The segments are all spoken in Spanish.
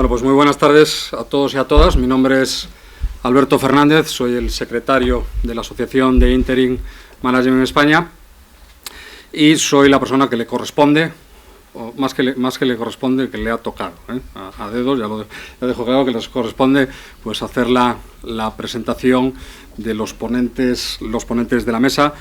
Bueno, pues muy buenas tardes a todos y a todas. Mi nombre es Alberto Fernández, soy el secretario de la Asociación de Interim Management en España y soy la persona que le corresponde, o más que le corresponde, que le ha tocado, a dedos, ya dejo claro que les corresponde pues hacer la presentación de los ponentes de la mesa.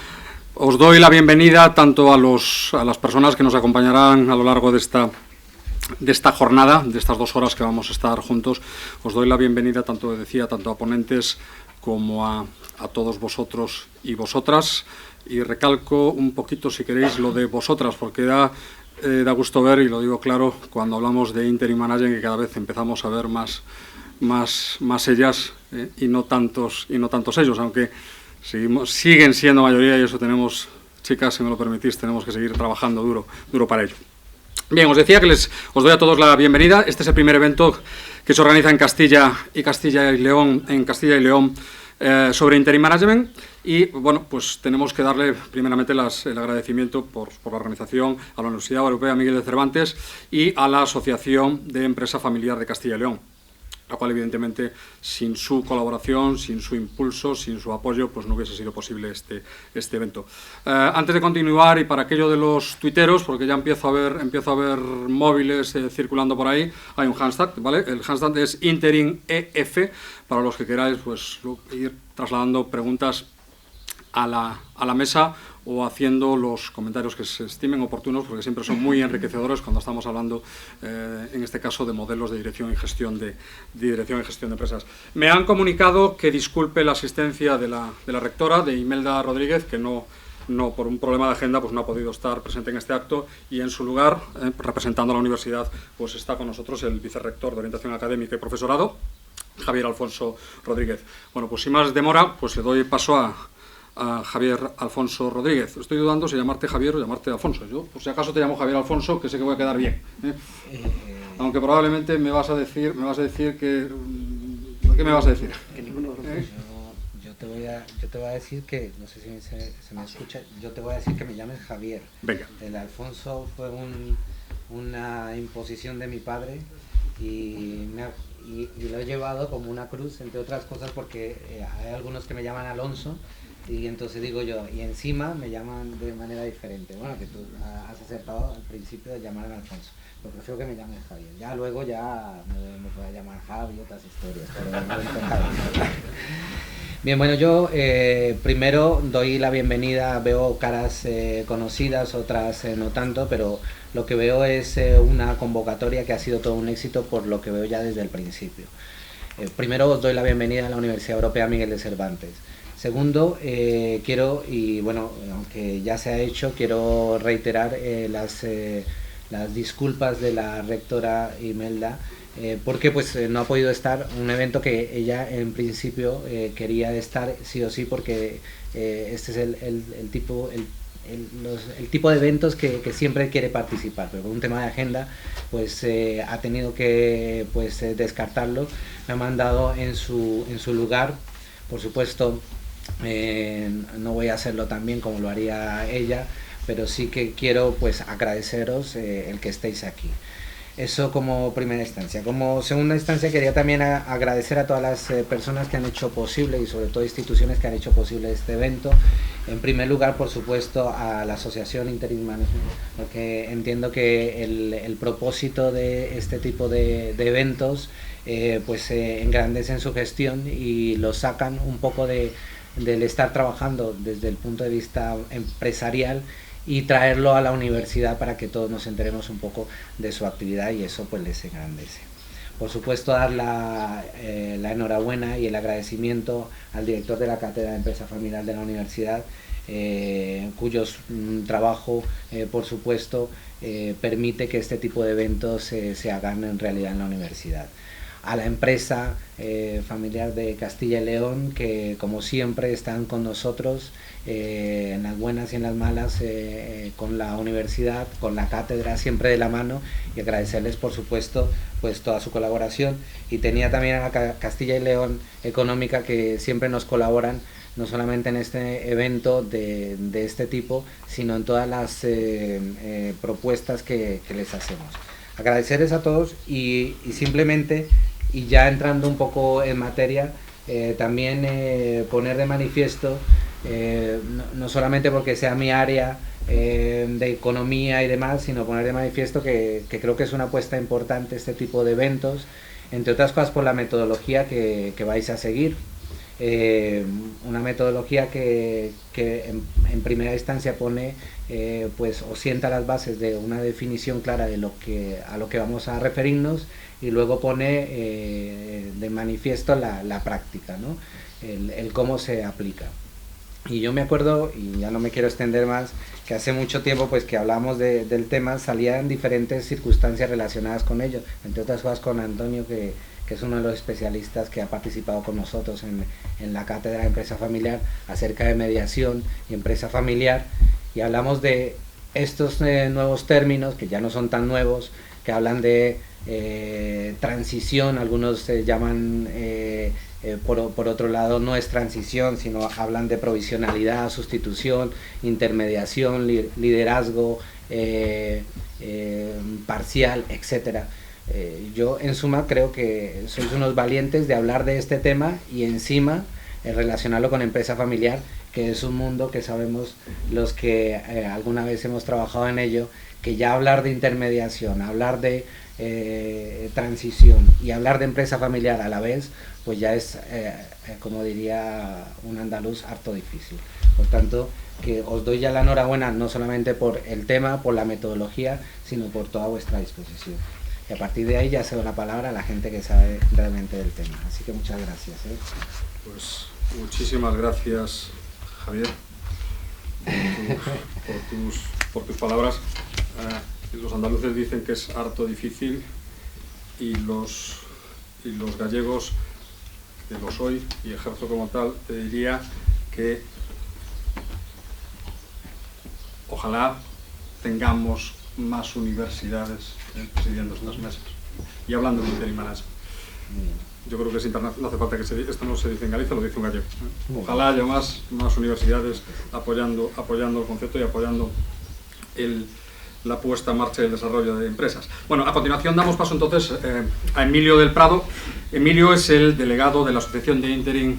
Os doy la bienvenida tanto a las personas que nos acompañarán a lo largo de esta jornada, de estas 2 horas que vamos a estar juntos. Os doy la bienvenida, tanto a ponentes como a todos vosotros y vosotras. Y recalco un poquito, si queréis, lo de vosotras, porque da gusto ver, y lo digo claro, cuando hablamos de Interim Management, que cada vez empezamos a ver más ellas y no tantos ellos, aunque siguen siendo mayoría, y eso tenemos, chicas, si me lo permitís, tenemos que seguir trabajando duro para ello. Bien, os decía que os doy a todos la bienvenida. Este es el primer evento que se organiza en Castilla y León, sobre Interim Management, y bueno, pues tenemos que darle primeramente el agradecimiento por la organización a la Universidad Europea Miguel de Cervantes y a la Asociación de Empresa Familiar de Castilla y León, la cual evidentemente sin su colaboración, sin su impulso, sin su apoyo, pues no hubiese sido posible este evento. Antes de continuar, y para aquello de los tuiteros, porque ya empiezo a ver móviles circulando por ahí, hay un hashtag, ¿vale? El hashtag es InterimEF, para los que queráis pues ir trasladando preguntas a la mesa o haciendo los comentarios que se estimen oportunos, porque siempre son muy enriquecedores cuando estamos hablando, en este caso, de modelos de dirección y gestión de empresas. Me han comunicado que disculpe la asistencia de la rectora, de Imelda Rodríguez, que no por un problema de agenda pues no ha podido estar presente en este acto, y en su lugar, representando a la universidad, pues está con nosotros el vicerrector de Orientación Académica y Profesorado, Javier Alfonso Rodríguez. Bueno, pues sin más demora, pues le doy paso a Javier Alfonso Rodríguez. Estoy dudando si llamarte Javier o llamarte Alfonso. Yo, por si acaso, te llamo Javier Alfonso, que sé que voy a quedar bien. Aunque probablemente me vas a decir que... ¿Qué me vas a decir? Que ninguno de los dos. Yo te voy a decir que, no sé si se me escucha, yo te voy a decir que me llames Javier. Venga. El Alfonso fue una imposición de mi padre y lo he llevado como una cruz, entre otras cosas, porque hay algunos que me llaman Alonso, y entonces digo yo, y encima me llaman de manera diferente. Bueno, que tú has acertado al principio de llamarme Alfonso, pero prefiero que me llames Javier. Ya luego me puedes llamar Javi y otras historias, pero de momento Javier. Bien, bueno, yo primero doy la bienvenida, veo caras conocidas, otras no tanto, pero lo que veo es una convocatoria que ha sido todo un éxito, por lo que veo ya desde el principio. Primero os doy la bienvenida a la Universidad Europea Miguel de Cervantes. Segundo, quiero, y bueno, aunque ya se ha hecho, quiero reiterar las disculpas de la rectora Imelda, porque pues no ha podido estar un evento que ella en principio quería estar sí o sí, porque este es el tipo de eventos que siempre quiere participar, pero por un tema de agenda pues ha tenido que descartarlo. Me ha mandado en su lugar. Por supuesto, no voy a hacerlo tan bien como lo haría ella, pero sí que quiero pues agradeceros el que estéis aquí. Eso como primera instancia. Como segunda instancia, quería también agradecer a todas las personas que han hecho posible, y sobre todo instituciones que han hecho posible este evento. En primer lugar, por supuesto, a la Asociación Interim Management, porque entiendo que el propósito de este tipo de eventos engrandecen su gestión y lo sacan un poco del estar trabajando desde el punto de vista empresarial, y traerlo a la universidad para que todos nos enteremos un poco de su actividad, y eso pues les engrandece. Por supuesto, dar la enhorabuena y el agradecimiento al director de la Cátedra de Empresa Familiar de la universidad, cuyo trabajo, por supuesto, permite que este tipo de eventos se hagan en realidad en la universidad. A la empresa familiar de Castilla y León, que como siempre están con nosotros en las buenas y en las malas, con la universidad, con la cátedra, siempre de la mano, y agradecerles por supuesto pues toda su colaboración. Y tenía también a la Castilla y León Económica, que siempre nos colaboran, no solamente en este evento de este tipo, sino en todas las propuestas que les hacemos. agradecerles a todos y simplemente, y ya entrando un poco en materia, también poner de manifiesto, no solamente porque sea mi área de economía y demás, sino poner de manifiesto que creo que es una apuesta importante este tipo de eventos, entre otras cosas por la metodología que vais a seguir. Una metodología que en primera instancia pone pues o sienta las bases de una definición clara de a lo que vamos a referirnos, y luego pone de manifiesto la práctica, ¿no? el cómo se aplica. Y yo me acuerdo, y ya no me quiero extender más, que hace mucho tiempo pues que hablamos del tema, salía en diferentes circunstancias relacionadas con ello, entre otras cosas con Antonio, que es uno de los especialistas que ha participado con nosotros en la cátedra de empresa familiar acerca de mediación y empresa familiar, y hablamos de estos nuevos términos, que ya no son tan nuevos, que hablan de transición, algunos se llaman, por otro lado no es transición, sino hablan de provisionalidad, sustitución, intermediación, liderazgo parcial, etcétera. Yo en suma creo que sois unos valientes de hablar de este tema y encima relacionarlo con empresa familiar, que es un mundo que sabemos los que alguna vez hemos trabajado en ello, que ya hablar de intermediación, hablar de transición y hablar de empresa familiar a la vez, pues ya es, como diría un andaluz, harto difícil. Por tanto, que os doy ya la enhorabuena, no solamente por el tema, por la metodología, sino por toda vuestra disposición. Y a partir de ahí ya cedo la palabra a la gente que sabe realmente del tema. Así que muchas gracias. Pues muchísimas gracias, Javier, por tus palabras. Los andaluces dicen que es harto difícil, y los gallegos, que lo soy y ejerzo como tal, te diría que ojalá tengamos más universidades presidiendo estas mesas y hablando de interim management. Yo creo que es internacional, no hace falta que esto no se dice en Galicia, lo dice un gallego. Ojalá haya más universidades apoyando el concepto y apoyando la puesta en marcha y el desarrollo de empresas. Bueno, a continuación damos paso entonces a Emilio del Prado. Emilio es el delegado de la Asociación de Interim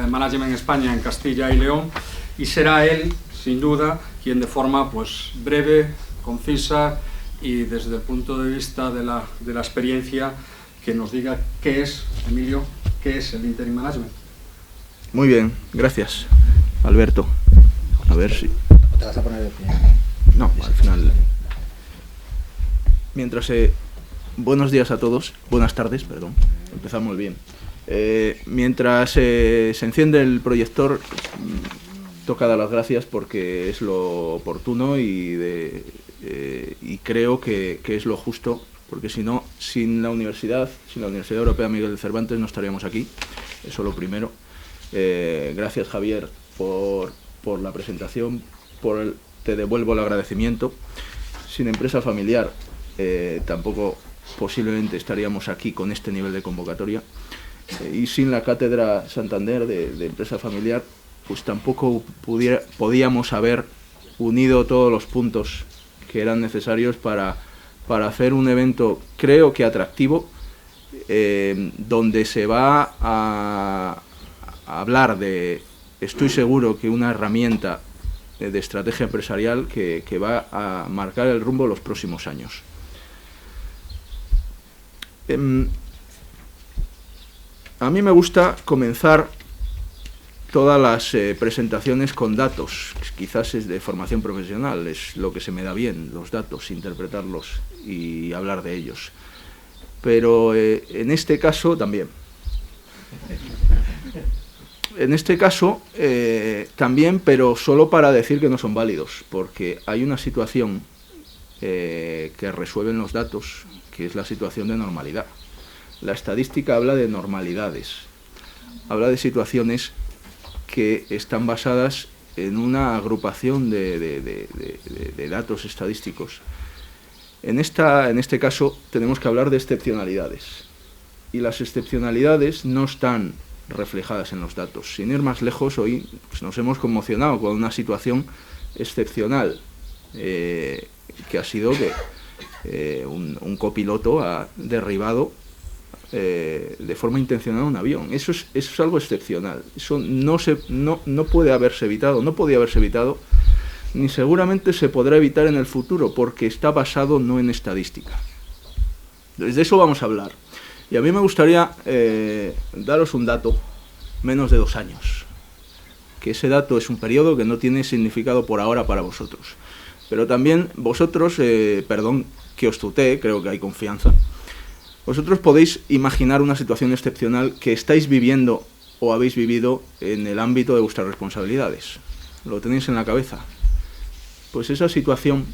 Management en España, en Castilla y León, y será él, sin duda, quien de forma pues breve, concisa y desde el punto de vista de la experiencia, que nos diga qué es, Emilio, qué es el Interim Management. Muy bien, gracias, Alberto. A ver si... ¿Te vas a poner de pie? No, al final... Mientras... buenos días a todos, buenas tardes, perdón, empezamos bien. Mientras se enciende el proyector, toca dar las gracias porque es lo oportuno y creo que es lo justo, porque si no, sin la Universidad Europea Miguel de Cervantes no estaríamos aquí, eso lo primero. Gracias, Javier, por la presentación, te devuelvo el agradecimiento. Sin empresa familiar tampoco posiblemente estaríamos aquí con este nivel de convocatoria, y sin la Cátedra Santander de Empresa Familiar pues tampoco podíamos haber unido todos los puntos que eran necesarios para hacer un evento, creo que atractivo, donde se va a hablar de, estoy seguro que una herramienta de estrategia empresarial que va a marcar el rumbo los próximos años. A mí me gusta comenzar todas las presentaciones con datos. Quizás es de formación profesional, es lo que se me da bien, los datos, interpretarlos y hablar de ellos. Pero en este caso también. En este caso también, pero solo para decir que no son válidos, porque hay una situación que resuelven los datos, que es la situación de normalidad. La estadística habla de normalidades, habla de situaciones que están basadas en una agrupación de datos estadísticos. En este caso tenemos que hablar de excepcionalidades, y las excepcionalidades no están reflejadas en los datos. Sin ir más lejos, hoy pues, nos hemos conmocionado con una situación excepcional, que ha sido un copiloto ha derribado de forma intencionada un avión. Eso es algo excepcional. Eso no puede haberse evitado, no podía haberse evitado, ni seguramente se podrá evitar en el futuro, porque está basado no en estadística. Entonces, de eso vamos a hablar. Y a mí me gustaría daros un dato, menos de 2 años. Que ese dato es un periodo que no tiene significado por ahora para vosotros. Pero también vosotros, perdón que os tutee, creo que hay confianza, vosotros podéis imaginar una situación excepcional que estáis viviendo o habéis vivido en el ámbito de vuestras responsabilidades. ¿Lo tenéis en la cabeza? Pues esa situación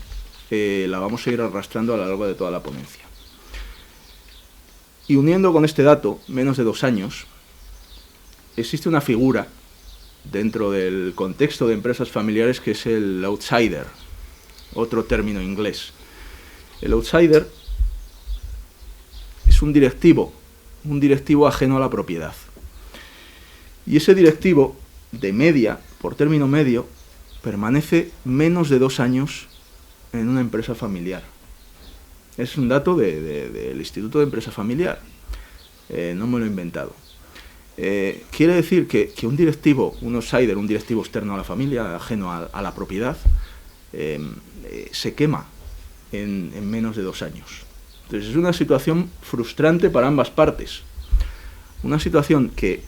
la vamos a ir arrastrando a lo largo de toda la ponencia. Y uniendo con este dato, menos de 2 años, existe una figura dentro del contexto de empresas familiares que es el outsider, otro término inglés. El outsider es un directivo ajeno a la propiedad. Y ese directivo, de media, por término medio, permanece menos de 2 años en una empresa familiar. Es un dato del Instituto de Empresa Familiar. No me lo he inventado. Quiere decir que un directivo, un outsider, un directivo externo a la familia, ajeno a la propiedad, se quema en menos de 2 años. Entonces es una situación frustrante para ambas partes. Una situación que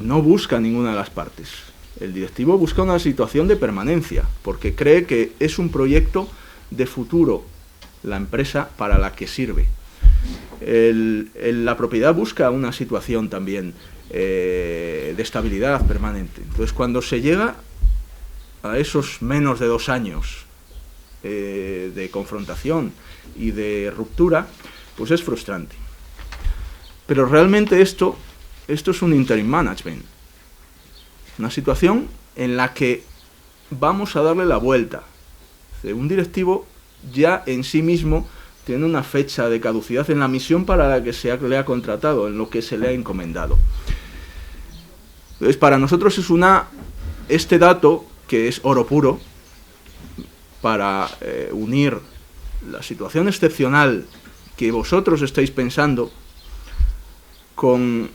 no busca ninguna de las partes. El directivo busca una situación de permanencia, porque cree que es un proyecto de futuro la empresa para la que sirve. La propiedad busca una situación también de estabilidad permanente. Entonces, cuando se llega a esos menos de 2 años de confrontación y de ruptura, pues es frustrante. Pero realmente esto es un interim management. Una situación en la que vamos a darle la vuelta. Un directivo ya en sí mismo tiene una fecha de caducidad en la misión para la que le ha contratado, en lo que se le ha encomendado. Entonces, para nosotros es este dato, que es oro puro, para unir la situación excepcional que vosotros estáis pensando con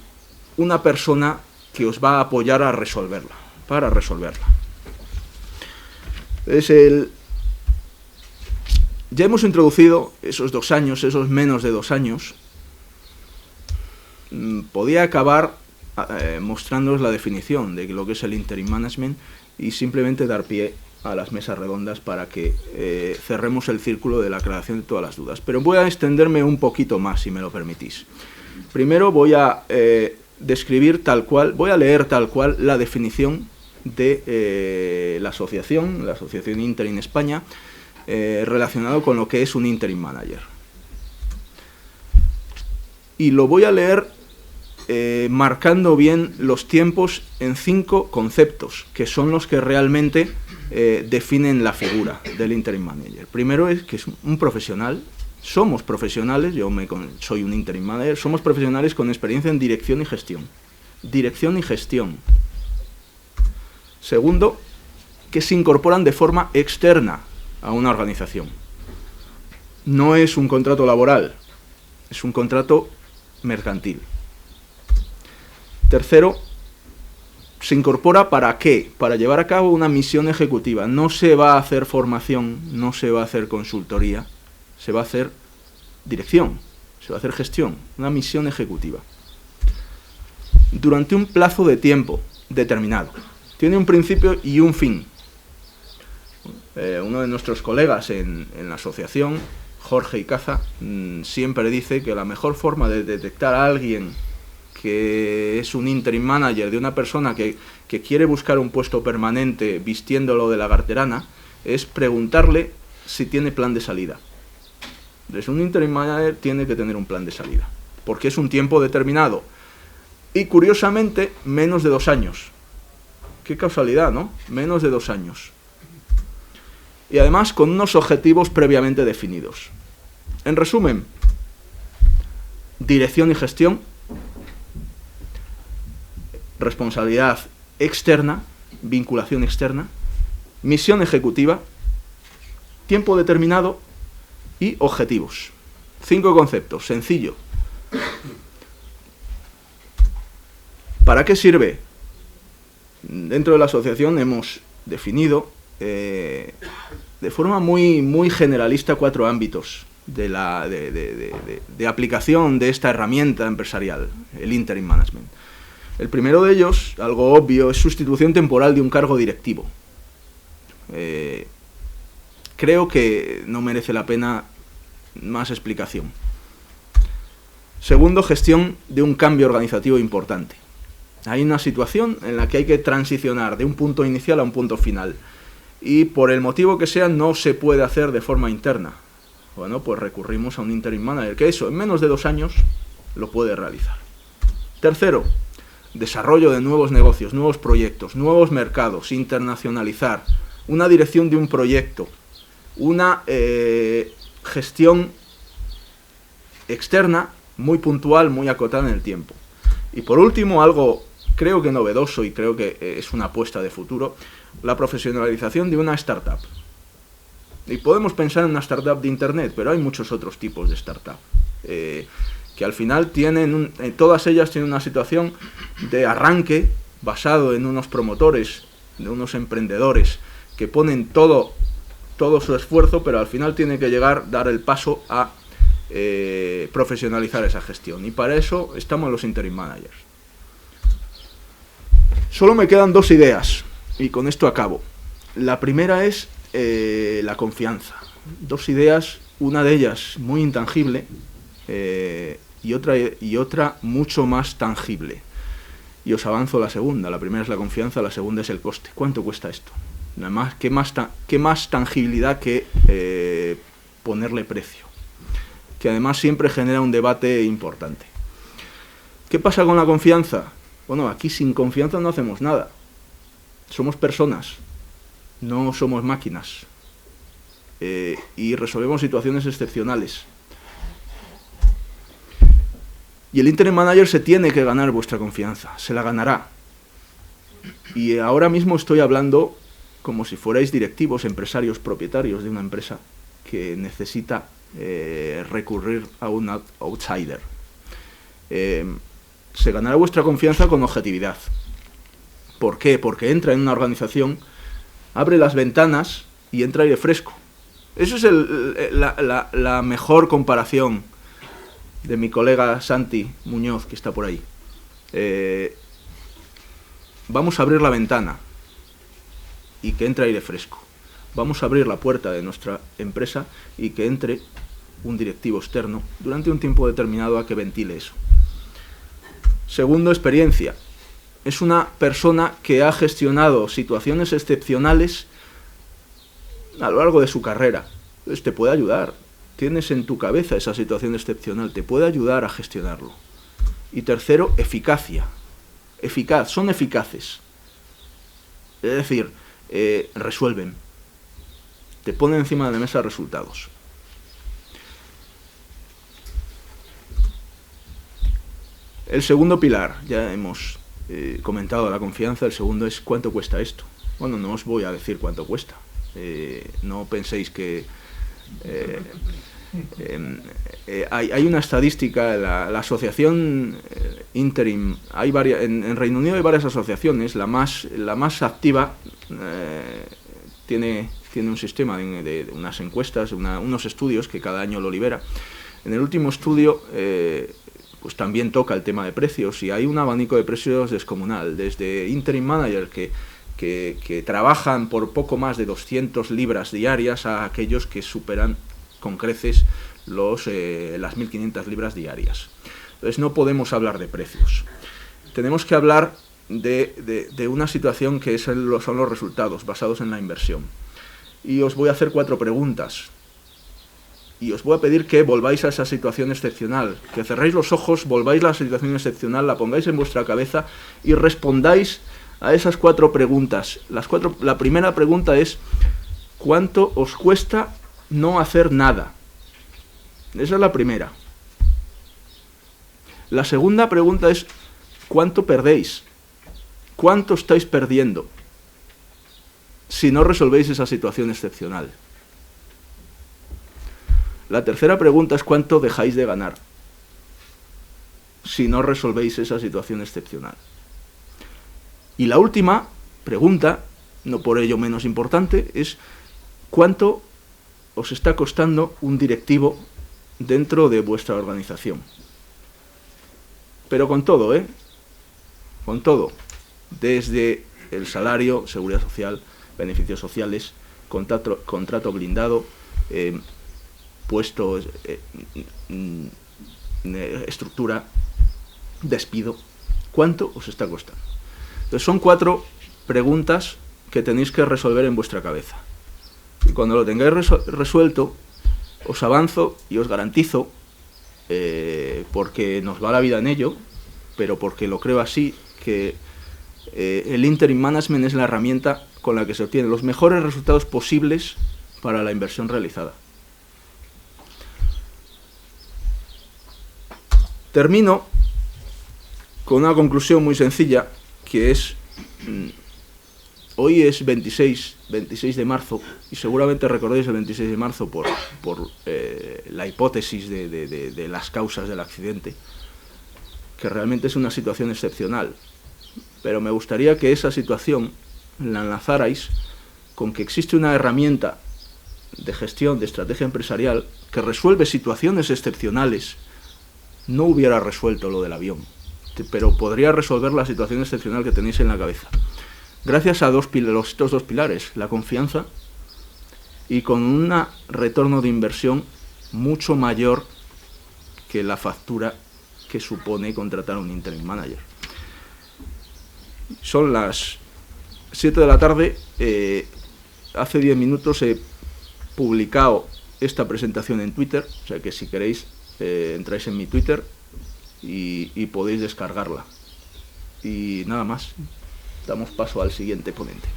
una persona que os va a apoyar para resolverla. Ya hemos introducido esos 2 años, esos menos de 2 años. Podía acabar mostrándoos la definición de lo que es el interim management y simplemente dar pie a las mesas redondas para que cerremos el círculo de la aclaración de todas las dudas. Pero voy a extenderme un poquito más, si me lo permitís. Primero voy a describir tal cual, voy a leer tal cual la definición de la asociación Interim España, relacionado con lo que es un interim manager. Y lo voy a leer marcando bien los tiempos en 5 conceptos, que son los que realmente definen la figura del interim manager. Primero es que es un profesional. Somos profesionales, soy un interim manager, somos profesionales con experiencia en dirección y gestión. Dirección y gestión. Segundo, que se incorporan de forma externa a una organización. No es un contrato laboral, es un contrato mercantil. Tercero, se incorpora ¿para qué? Para llevar a cabo una misión ejecutiva. No se va a hacer formación, no se va a hacer consultoría, se va a hacer dirección, se va a hacer gestión, una misión ejecutiva. Durante un plazo de tiempo determinado. Tiene un principio y un fin. Uno de nuestros colegas en la asociación, Jorge Icaza, siempre dice que la mejor forma de detectar a alguien que es un interim manager de una persona que quiere buscar un puesto permanente vistiéndolo de lagarterana es preguntarle si tiene plan de salida. Entonces, un interim manager tiene que tener un plan de salida, porque es un tiempo determinado. Y curiosamente, menos de 2 años. Qué casualidad, ¿no? Menos de 2 años. Y además con unos objetivos previamente definidos. En resumen, dirección y gestión, responsabilidad externa, vinculación externa, misión ejecutiva, tiempo determinado y objetivos. 5 conceptos, sencillo. ¿Para qué sirve? Dentro de la asociación hemos definido de forma muy generalista 4 ámbitos de aplicación de esta herramienta empresarial, el interim management. El primero de ellos, algo obvio, es sustitución temporal de un cargo directivo. Creo que no merece la pena más explicación. Segundo, gestión de un cambio organizativo importante. Hay una situación en la que hay que transicionar de un punto inicial a un punto final. Y por el motivo que sea, no se puede hacer de forma interna. Bueno, pues recurrimos a un interim manager, que eso, en menos de 2 años, lo puede realizar. Tercero, desarrollo de nuevos negocios, nuevos proyectos, nuevos mercados, internacionalizar, una dirección de un proyecto, una gestión externa muy puntual, muy acotada en el tiempo. Y por último, algo creo que novedoso y creo que es una apuesta de futuro, la profesionalización de una startup. Y podemos pensar en una startup de Internet, pero hay muchos otros tipos de startup, que al final tienen, todas ellas tienen una situación de arranque basado en unos promotores, de unos emprendedores que ponen todo su esfuerzo, pero al final tiene que dar el paso a profesionalizar esa gestión. Y para eso estamos los interim managers. Solo me quedan 2 ideas, y con esto acabo. La primera es la confianza. 2 ideas, una de ellas muy intangible y otra mucho más tangible. Y os avanzo la segunda. La primera es la confianza, la segunda es el coste. ¿Cuánto cuesta esto? Nada más, ¿qué más tangibilidad que ponerle precio? Que además siempre genera un debate importante. ¿Qué pasa con la confianza? Bueno, aquí sin confianza no hacemos nada. Somos personas, no somos máquinas. Y resolvemos situaciones excepcionales. Y el interim manager se tiene que ganar vuestra confianza, se la ganará. Y ahora mismo estoy hablando como si fuerais directivos, empresarios, propietarios de una empresa que necesita recurrir a un outsider. Se ganará vuestra confianza con objetividad. ¿Por qué? Porque entra en una organización, abre las ventanas y entra aire fresco. Eso es la mejor comparación de mi colega Santi Muñoz, que está por ahí. Vamos a abrir la ventana y que entre aire fresco. Vamos a abrir la puerta de nuestra empresa y que entre un directivo externo durante un tiempo determinado a que ventile eso. Segundo, experiencia. Es una persona que ha gestionado situaciones excepcionales a lo largo de su carrera. Entonces te puede ayudar. Tienes en tu cabeza esa situación excepcional, te puede ayudar a gestionarlo. Y tercero, eficacia. Son eficaces. Es decir, resuelven. Te ponen encima de la mesa resultados. El segundo pilar, ya hemos comentado la confianza, el segundo es ¿cuánto cuesta esto? Bueno, no os voy a decir cuánto cuesta. No penséis que... hay una estadística, la asociación Interim, en Reino Unido hay varias asociaciones, la más activa tiene un sistema de unas encuestas, unos estudios que cada año lo libera. En el último estudio pues también toca el tema de precios y hay un abanico de precios descomunal, desde interim manager que trabajan por poco más de 200 libras diarias a aquellos que superan con creces las 1.500 libras diarias. Entonces no podemos hablar de precios. Tenemos que hablar de una situación que son los resultados basados en la inversión. Y os voy a hacer 4 preguntas. Y os voy a pedir que volváis a esa situación excepcional, que cerréis los ojos, volváis a la situación excepcional, la pongáis en vuestra cabeza y respondáis a esas 4 preguntas. La primera pregunta es, ¿cuánto os cuesta no hacer nada? Esa es la primera. La segunda pregunta es, ¿cuánto perdéis? ¿Cuánto estáis perdiendo si no resolvéis esa situación excepcional? La tercera pregunta es cuánto dejáis de ganar si no resolvéis esa situación excepcional. Y la última pregunta, no por ello menos importante, es cuánto os está costando un directivo dentro de vuestra organización. Pero con todo, con todo, desde el salario, seguridad social, beneficios sociales, contrato blindado, puestos, estructura, despido. ¿Cuánto os está costando? Entonces son 4 preguntas que tenéis que resolver en vuestra cabeza. Y cuando lo tengáis resuelto, os avanzo y os garantizo, porque nos va la vida en ello, pero porque lo creo así, que el Interim Management es la herramienta con la que se obtienen los mejores resultados posibles para la inversión realizada. Termino con una conclusión muy sencilla, que es, hoy es 26 de marzo, y seguramente recordéis el 26 de marzo por la hipótesis de las causas del accidente, que realmente es una situación excepcional. Pero me gustaría que esa situación la enlazarais con que existe una herramienta de gestión, de estrategia empresarial, que resuelve situaciones excepcionales. No hubiera resuelto lo del avión, pero podría resolver la situación excepcional que tenéis en la cabeza. Gracias a estos 2 pilares, la confianza y con un retorno de inversión mucho mayor que la factura que supone contratar a un interim manager. Son las 7 de la tarde, hace 10 minutos he publicado esta presentación en Twitter, o sea que si queréis entráis en mi Twitter y podéis descargarla. Y nada más, damos paso al siguiente ponente.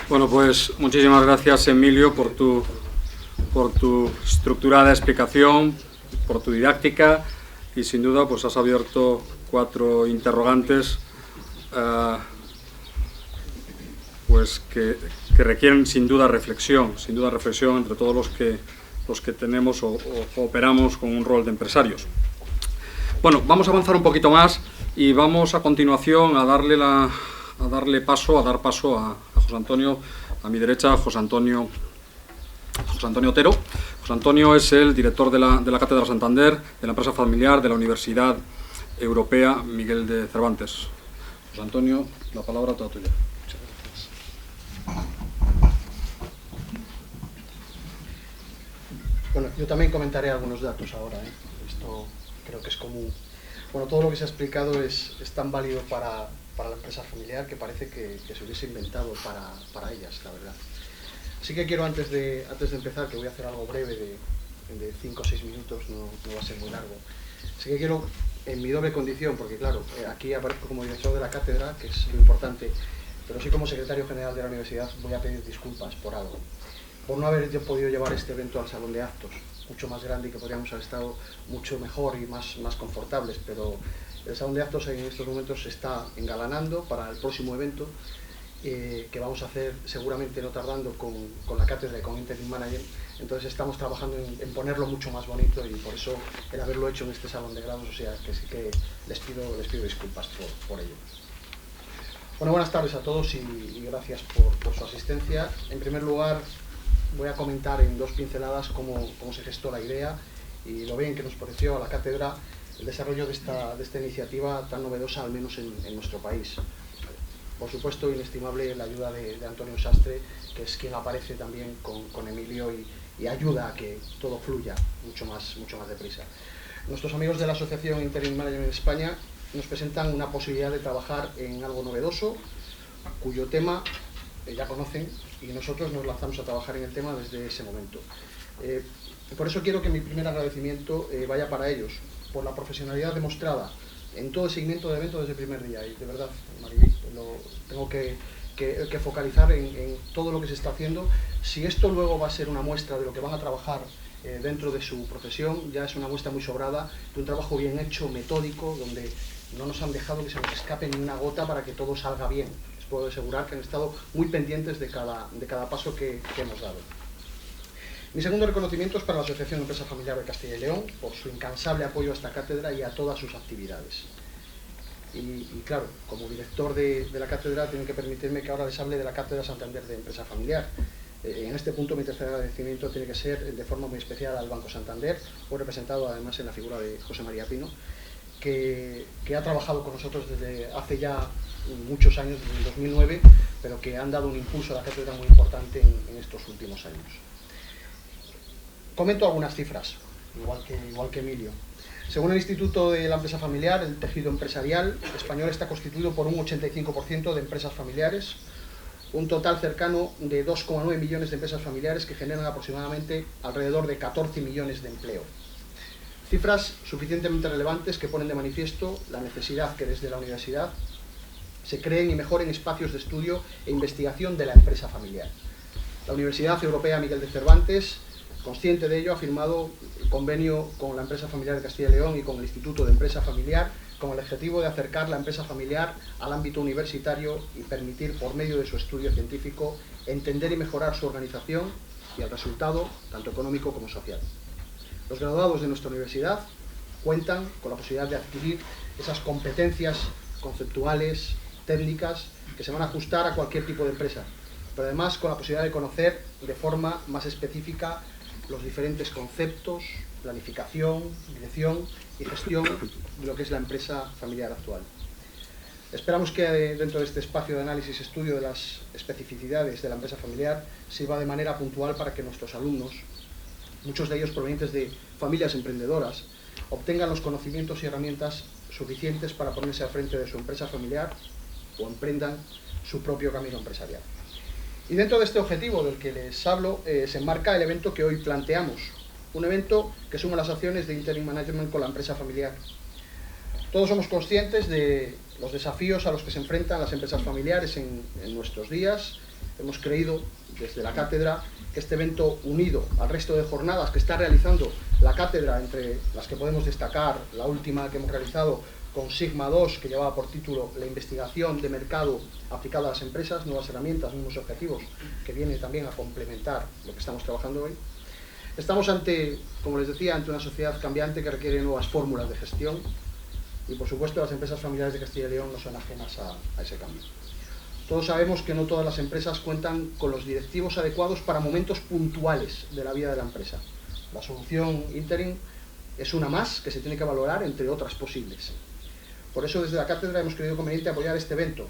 Bueno, pues muchísimas gracias, Emilio, por tu estructurada explicación, por tu didáctica, y sin duda pues has abierto 4 interrogantes pues que requieren sin duda reflexión entre todos los que tenemos o operamos con un rol de empresarios. Bueno, vamos a avanzar un poquito más y vamos a continuación a dar paso a José Antonio, a mi derecha, José Antonio Otero. José Antonio es el director de la Cátedra Santander, de la empresa familiar de la Universidad Europea Miguel de Cervantes. José Antonio, la palabra toda tuya. Muchas gracias. Bueno, yo también comentaré algunos datos ahora, Esto creo que es común. Bueno, todo lo que se ha explicado es tan válido para la empresa familiar que parece que se hubiese inventado para ellas, la verdad. Así que quiero, antes de empezar, que voy a hacer algo breve de 5 o 6 minutos, no va a ser muy largo. Así que quiero, en mi doble condición, porque claro, aquí aparezco como director de la cátedra, que es lo importante, pero sí como secretario general de la universidad voy a pedir disculpas por algo. Por no haber yo podido llevar este evento al salón de actos, mucho más grande y que podríamos haber estado mucho mejor y más confortables, pero el salón de actos en estos momentos se está engalanando para el próximo evento, que vamos a hacer seguramente no tardando con la cátedra y con Interim Manager. Entonces estamos trabajando en ponerlo mucho más bonito, y por eso el haberlo hecho en este salón de grados, o sea que sí que les pido disculpas por ello. Bueno, buenas tardes a todos y gracias por su asistencia. En primer lugar, voy a comentar en 2 pinceladas cómo se gestó la idea y lo bien que nos pareció a la cátedra el desarrollo de esta iniciativa tan novedosa, al menos en nuestro país. Por supuesto, inestimable la ayuda de Antonio Sastre, que es quien aparece también con Emilio y ayuda a que todo fluya mucho más deprisa. Nuestros amigos de la Asociación Interim Management España nos presentan una posibilidad de trabajar en algo novedoso, cuyo tema ya conocen, y nosotros nos lanzamos a trabajar en el tema desde ese momento. Por eso quiero que mi primer agradecimiento vaya para ellos, por la profesionalidad demostrada en todo el seguimiento del evento desde el primer día. Y de verdad, Maribel, tengo que focalizar en todo lo que se está haciendo. Si esto luego va a ser una muestra de lo que van a trabajar dentro de su profesión, ya es una muestra muy sobrada de un trabajo bien hecho, metódico, donde no nos han dejado que se nos escape ni una gota para que todo salga bien. Les puedo asegurar que han estado muy pendientes de cada paso que hemos dado. Mi segundo reconocimiento es para la Asociación de Empresa Familiar de Castilla y León por su incansable apoyo a esta cátedra y a todas sus actividades. Y claro, como director de la cátedra, tienen que permitirme que ahora les hable de la Cátedra Santander de Empresa Familiar. En este punto mi tercer agradecimiento tiene que ser de forma muy especial al Banco Santander, hoy representado además en la figura de José María Pino, que ha trabajado con nosotros desde hace ya muchos años, desde el 2009, pero que han dado un impulso a la cátedra muy importante en estos últimos años. Comento algunas cifras, igual que Emilio. Según el Instituto de la Empresa Familiar, el tejido empresarial español está constituido por un 85% de empresas familiares, un total cercano de 2,9 millones de empresas familiares que generan aproximadamente alrededor de 14 millones de empleo. Cifras suficientemente relevantes que ponen de manifiesto la necesidad que desde la universidad se creen y mejoren espacios de estudio e investigación de la empresa familiar. La Universidad Europea Miguel de Cervantes, consciente de ello, ha firmado el convenio con la Empresa Familiar de Castilla y León y con el Instituto de Empresa Familiar con el objetivo de acercar la empresa familiar al ámbito universitario y permitir, por medio de su estudio científico, entender y mejorar su organización y el resultado, tanto económico como social. Los graduados de nuestra universidad cuentan con la posibilidad de adquirir esas competencias conceptuales, técnicas, que se van a ajustar a cualquier tipo de empresa, pero además con la posibilidad de conocer de forma más específica los diferentes conceptos, planificación, dirección y gestión de lo que es la empresa familiar actual. Esperamos que dentro de este espacio de análisis y estudio de las especificidades de la empresa familiar sirva de manera puntual para que nuestros alumnos, muchos de ellos provenientes de familias emprendedoras, obtengan los conocimientos y herramientas suficientes para ponerse al frente de su empresa familiar o emprendan su propio camino empresarial. Y dentro de este objetivo del que les hablo, se enmarca el evento que hoy planteamos, un evento que suma las acciones de Interim Management con la empresa familiar. Todos somos conscientes de los desafíos a los que se enfrentan las empresas familiares en nuestros días. Hemos creído desde la cátedra que este evento, unido al resto de jornadas que está realizando la cátedra, entre las que podemos destacar la última que hemos realizado con Sigma 2, que llevaba por título la investigación de mercado aplicada a las empresas, nuevas herramientas, nuevos objetivos, que viene también a complementar lo que estamos trabajando hoy. Estamos ante, como les decía, ante una sociedad cambiante que requiere nuevas fórmulas de gestión y, por supuesto, las empresas familiares de Castilla y León no son ajenas a ese cambio. Todos sabemos que no todas las empresas cuentan con los directivos adecuados para momentos puntuales de la vida de la empresa. La solución Interim es una más que se tiene que valorar entre otras posibles. Por eso, desde la cátedra hemos creído conveniente apoyar este evento.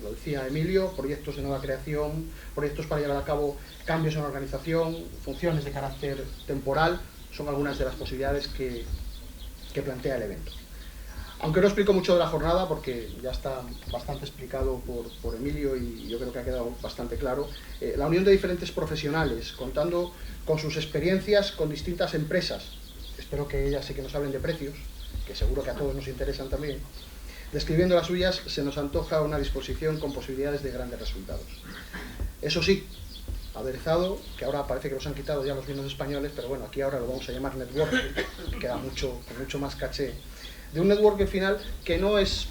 Lo decía Emilio, proyectos de nueva creación, proyectos para llevar a cabo cambios en la organización, funciones de carácter temporal, son algunas de las posibilidades que plantea el evento. Aunque no explico mucho de la jornada, porque ya está bastante explicado por Emilio y yo creo que ha quedado bastante claro, la unión de diferentes profesionales, contando con sus experiencias con distintas empresas, espero que ellas sí que nos hablen de precios, que seguro que a todos nos interesan también, describiendo las suyas, se nos antoja una disposición con posibilidades de grandes resultados. Eso sí, aderezado, que ahora parece que los han quitado ya los vinos españoles, pero bueno, aquí ahora lo vamos a llamar networking, que queda con mucho más caché, de un networking final que no es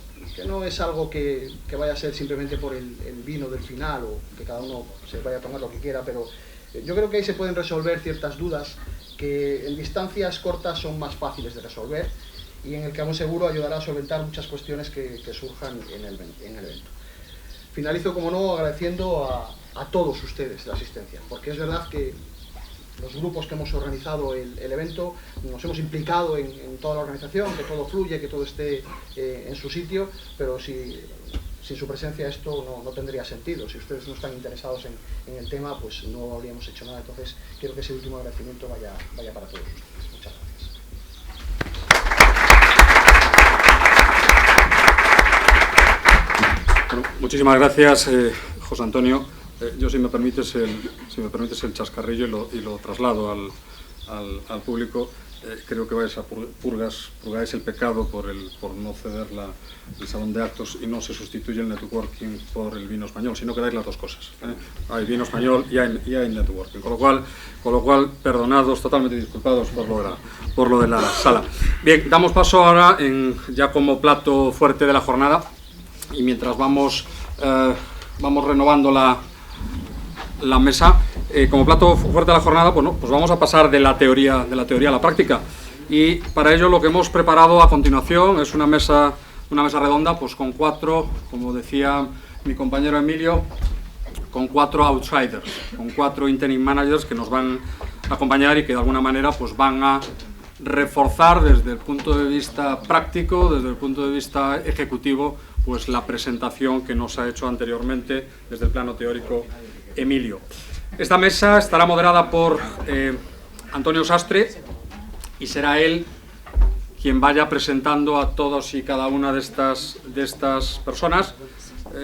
algo que vaya a ser simplemente por el vino del final o que cada uno se vaya a tomar lo que quiera, pero yo creo que ahí se pueden resolver ciertas dudas que en distancias cortas son más fáciles de resolver y en el que, aún seguro, ayudará a solventar muchas cuestiones que surjan en el evento. Finalizo, como no, agradeciendo a todos ustedes la asistencia, porque es verdad que los grupos que hemos organizado el evento nos hemos implicado en toda la organización, que todo fluye, que todo esté en su sitio, pero sin su presencia esto no tendría sentido. Si ustedes no están interesados en el tema, pues no habríamos hecho nada. Entonces, quiero que ese último agradecimiento vaya para todos ustedes. Muchas gracias. Bueno, muchísimas gracias, José Antonio. Yo, si me permites el chascarrillo y lo traslado al público, creo que purgáis el pecado por no ceder el salón de actos y no se sustituye el networking por el vino español, sino que dais las dos cosas. Hay vino español y hay networking, con lo cual perdonados, totalmente disculpados por lo de la sala. Bien, damos paso ahora ya como plato fuerte de la jornada, y mientras vamos vamos renovando la mesa. Como plato fuerte de la jornada, bueno, pues vamos a pasar de la teoría a la práctica. Y para ello lo que hemos preparado a continuación es una mesa redonda, pues con 4, como decía mi compañero Emilio, con 4 outsiders, con 4 interim managers que nos van a acompañar y que de alguna manera pues van a reforzar desde el punto de vista práctico, desde el punto de vista ejecutivo, pues la presentación que nos ha hecho anteriormente desde el plano teórico Emilio. Esta mesa estará moderada por Antonio Sastre y será él quien vaya presentando a todos y cada una de estas personas.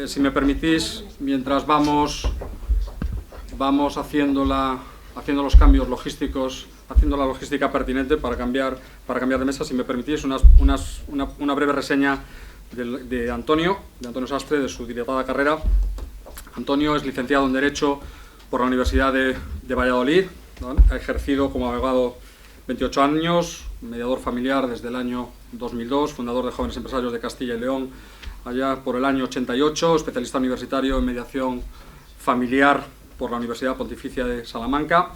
Si me permitís, mientras vamos haciendo los cambios logísticos, haciendo la logística pertinente para cambiar de mesa, si me permitís una breve reseña de Antonio Sastre, de su dilatada carrera. Antonio es licenciado en Derecho por la Universidad de Valladolid, ¿vale? Ha ejercido como abogado 28 años, mediador familiar desde el año 2002, fundador de Jóvenes Empresarios de Castilla y León allá por el año 88, especialista universitario en mediación familiar por la Universidad Pontificia de Salamanca.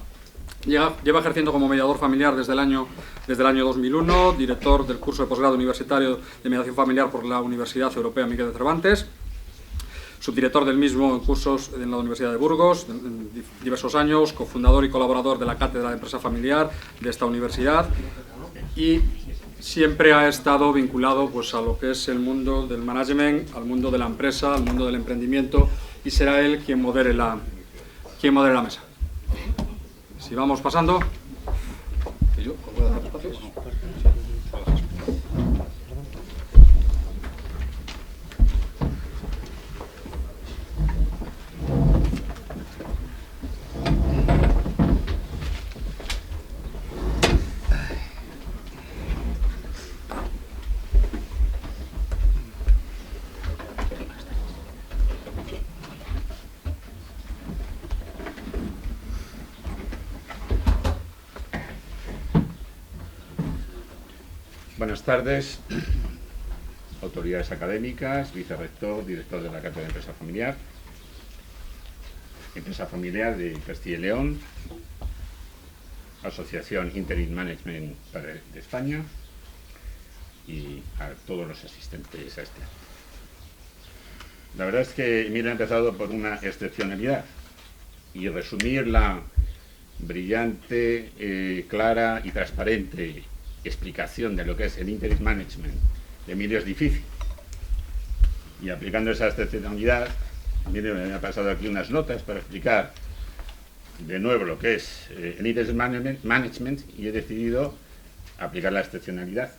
Lleva ejerciendo como mediador familiar desde el año 2001, director del curso de posgrado universitario de mediación familiar por la Universidad Europea Miguel de Cervantes, subdirector del mismo en cursos en la Universidad de Burgos en diversos años, cofundador y colaborador de la Cátedra de Empresa Familiar de esta universidad, y siempre ha estado vinculado pues a lo que es el mundo del management, al mundo de la empresa, al mundo del emprendimiento, y será él quien modere la mesa. Si vamos pasando, y yo os voy a dejar espacios. Buenas tardes, autoridades académicas, vicerrector, director de la Cátedra de Empresa Familiar de Castilla y León, Asociación Interim Management de España, y a todos los asistentes a este acto. La verdad es que Emilio ha empezado por una excepcionalidad y resumir la brillante, clara y transparente explicación de lo que es el interim management de Emilio es difícil, y aplicando esa excepcionalidad, Emilio me ha pasado aquí unas notas para explicar de nuevo lo que es el interim management, y he decidido aplicar la excepcionalidad,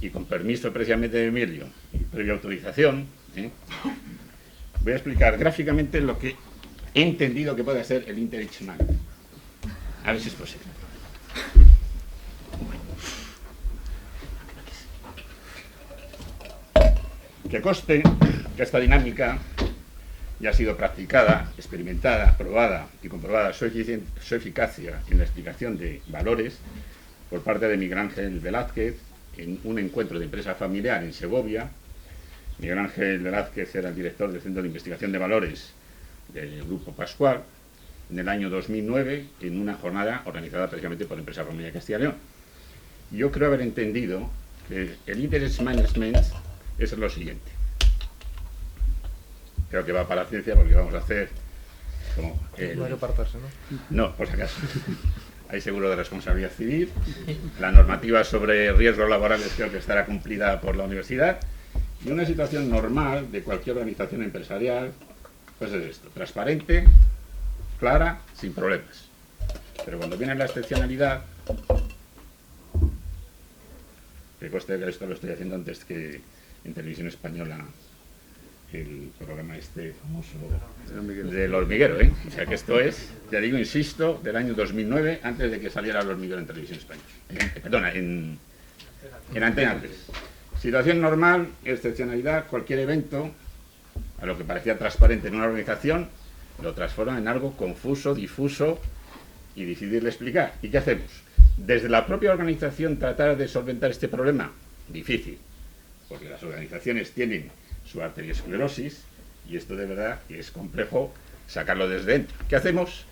y con permiso precisamente de Emilio y previa autorización, voy a explicar gráficamente lo que he entendido que puede ser el interim management, a ver si es posible. Que conste que esta dinámica ya ha sido practicada, experimentada, probada y comprobada su eficacia en la explicación de valores por parte de Miguel Ángel Velázquez en un encuentro de empresa familiar en Segovia. Miguel Ángel Velázquez era el director del Centro de Investigación de Valores del Grupo Pascual en el año 2009 en una jornada organizada precisamente por Empresa Familiar de Castilla y León. Yo creo haber entendido que el interest management es lo siguiente. Creo que va para la ciencia porque vamos a hacer como no hay que apartarse, ¿no? No, por si acaso. Hay seguro de responsabilidad civil. La normativa sobre riesgos laborales creo que estará cumplida por la universidad. Y una situación normal de cualquier organización empresarial, pues es esto: transparente, clara, sin problemas. Pero cuando viene la excepcionalidad, que conste que esto lo estoy haciendo antes que en Televisión Española el programa este famoso del hormiguero, O sea que esto es, ya digo, insisto, del año 2009, antes de que saliera el hormiguero en Televisión Española. Perdona, en Antena 3. Situación normal, excepcionalidad, cualquier evento, a lo que parecía transparente en una organización, lo transforma en algo confuso, difuso y difícil de explicar. ¿Y qué hacemos? Desde la propia organización tratar de solventar este problema, difícil, porque las organizaciones tienen su arteriosclerosis Y esto de verdad es complejo sacarlo desde dentro. ¿Qué hacemos?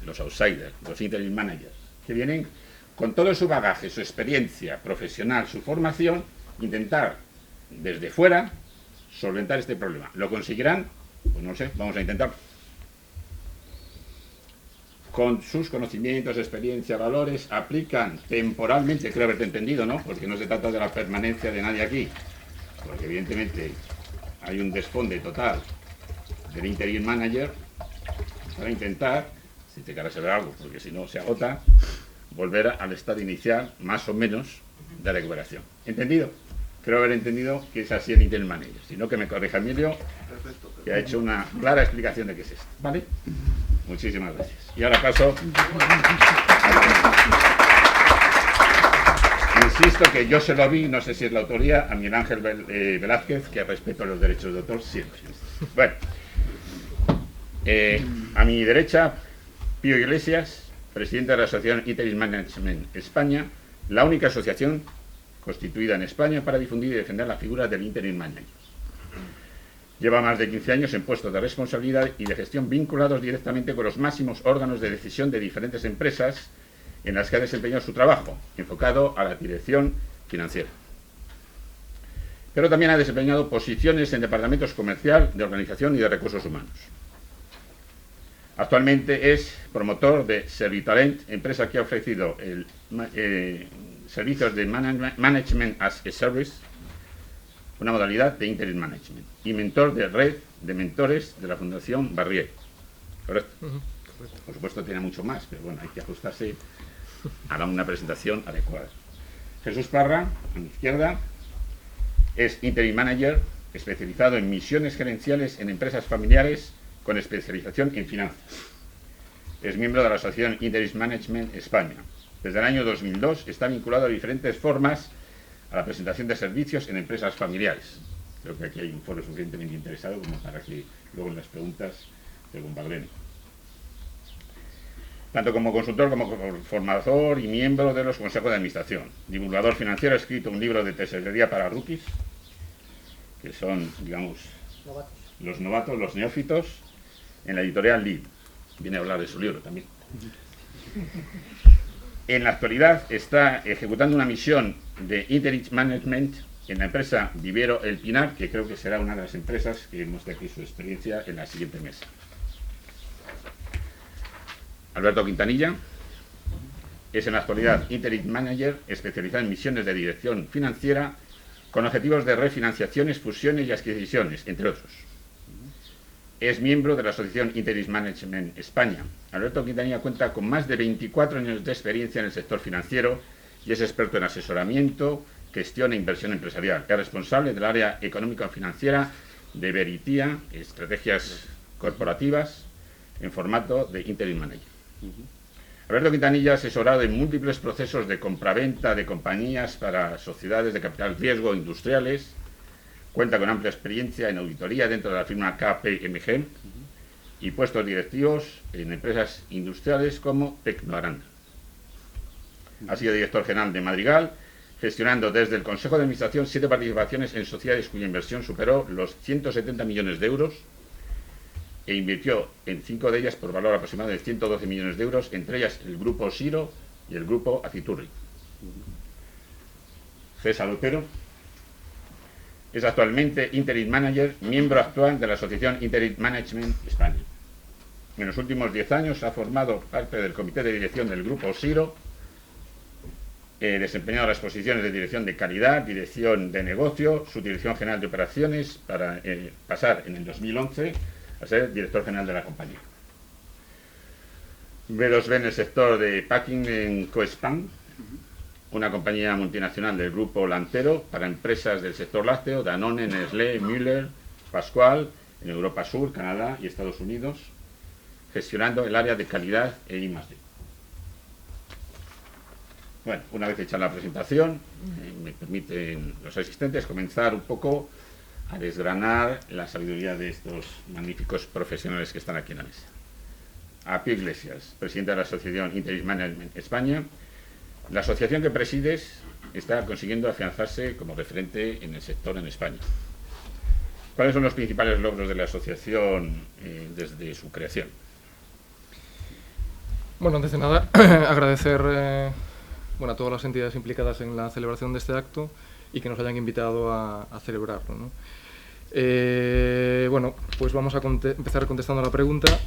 Los outsiders, los interim managers, que vienen con todo su bagaje, su experiencia profesional, su formación, intentar desde fuera solventar este problema. ¿Lo conseguirán? Pues no sé, vamos a intentarlo. Con sus conocimientos, experiencia, valores, aplican temporalmente, creo haberte entendido, ¿no? Porque no se trata de la permanencia de nadie aquí, porque evidentemente hay un desfonde total del interim manager para intentar, si te quieres saber algo, porque si no se agota, volver al estado inicial, más o menos, de recuperación. ¿Entendido? Creo haber entendido que es así el interim manager, sino que me corrija Emilio, que ha hecho una clara explicación de qué es esto, ¿vale? Muchísimas gracias. Y ahora paso. Insisto que yo se lo vi, no sé si es la autoría, a Miguel Ángel Velázquez, que respeto los derechos de autor siempre. Bueno, a mi derecha, Pío Iglesias, presidente de la Asociación Interim Management España, la única asociación constituida en España para difundir y defender la figura del interim manager. Lleva más de 15 años en puestos de responsabilidad y de gestión vinculados directamente con los máximos órganos de decisión de diferentes empresas en las que ha desempeñado su trabajo, enfocado a la dirección financiera. Pero también ha desempeñado posiciones en departamentos comercial, de organización y de recursos humanos. Actualmente es promotor de Servitalent, empresa que ha ofrecido servicios de Management as a Service, una modalidad de Interim Management, y mentor de Red de Mentores de la Fundación Barrier. ¿Correcto? Correcto. Por supuesto tiene mucho más, pero bueno, hay que ajustarse a una presentación adecuada. Jesús Parra, a mi izquierda, es Interim Manager, especializado en misiones gerenciales en empresas familiares con especialización en finanzas. Es miembro de la Asociación Interim Management España. Desde el año 2002 está vinculado a diferentes formas a la presentación de servicios en empresas familiares. Creo que aquí hay un foro suficientemente interesado como para que luego en las preguntas te bombardeen. Tanto como consultor como formador y miembro de los consejos de administración. Divulgador financiero, ha escrito un libro de tesorería para rookies, que son, digamos, los novatos, los neófitos, en la editorial Lead. Viene a hablar de su libro también. En la actualidad está ejecutando una misión de Interim Management en la empresa Vivero El Pinar, que creo que será una de las empresas que muestre aquí su experiencia en la siguiente mesa. Alberto Quintanilla es en la actualidad Interim Manager, especializado en misiones de dirección financiera con objetivos de refinanciaciones, fusiones y adquisiciones, entre otros. Es miembro de la Asociación Interim Management España. Alberto Quintanilla cuenta con más de 24 años de experiencia en el sector financiero y es experto en asesoramiento, gestión e inversión empresarial. Es responsable del área económico-financiera de Veritia, estrategias corporativas en formato de Interim Manager. Alberto Quintanilla ha asesorado en múltiples procesos de compraventa de compañías para sociedades de capital riesgo industriales. Cuenta con amplia experiencia en auditoría dentro de la firma KPMG y puestos directivos en empresas industriales como Tecnoaranda. Ha sido director general de Madrigal, gestionando desde el Consejo de Administración 7 participaciones en sociedades cuya inversión superó los 170 millones de euros e invirtió en 5 de ellas por valor aproximado de 112 millones de euros, entre ellas el Grupo Siro y el Grupo Aciturri. César Otero es actualmente Interim Manager, miembro actual de la Asociación Interim Management España. En los últimos 10 años ha formado parte del comité de dirección del Grupo Siro, desempeñado las posiciones de dirección de calidad, dirección de negocio, subdirección general de operaciones, para pasar en el 2011 a ser director general de la compañía. B2B en el sector de packing en Coespan, una compañía multinacional del grupo Lantero para empresas del sector lácteo, Danone, Nestlé, Müller, Pascual, en Europa Sur, Canadá y Estados Unidos, gestionando el área de calidad e I+D. Bueno, una vez hecha la presentación, me permiten los asistentes comenzar un poco a desgranar la sabiduría de estos magníficos profesionales que están aquí en la mesa. A Pío Iglesias, presidente de la Asociación Interim Management España. La asociación que presides está consiguiendo afianzarse como referente en el sector en España. ¿cuáles son los principales logros de la asociación desde su creación? Bueno, antes de nada, agradecer a todas las entidades implicadas en la celebración de este acto y que nos hayan invitado a celebrarlo, ¿no? Pues vamos a empezar contestando a la pregunta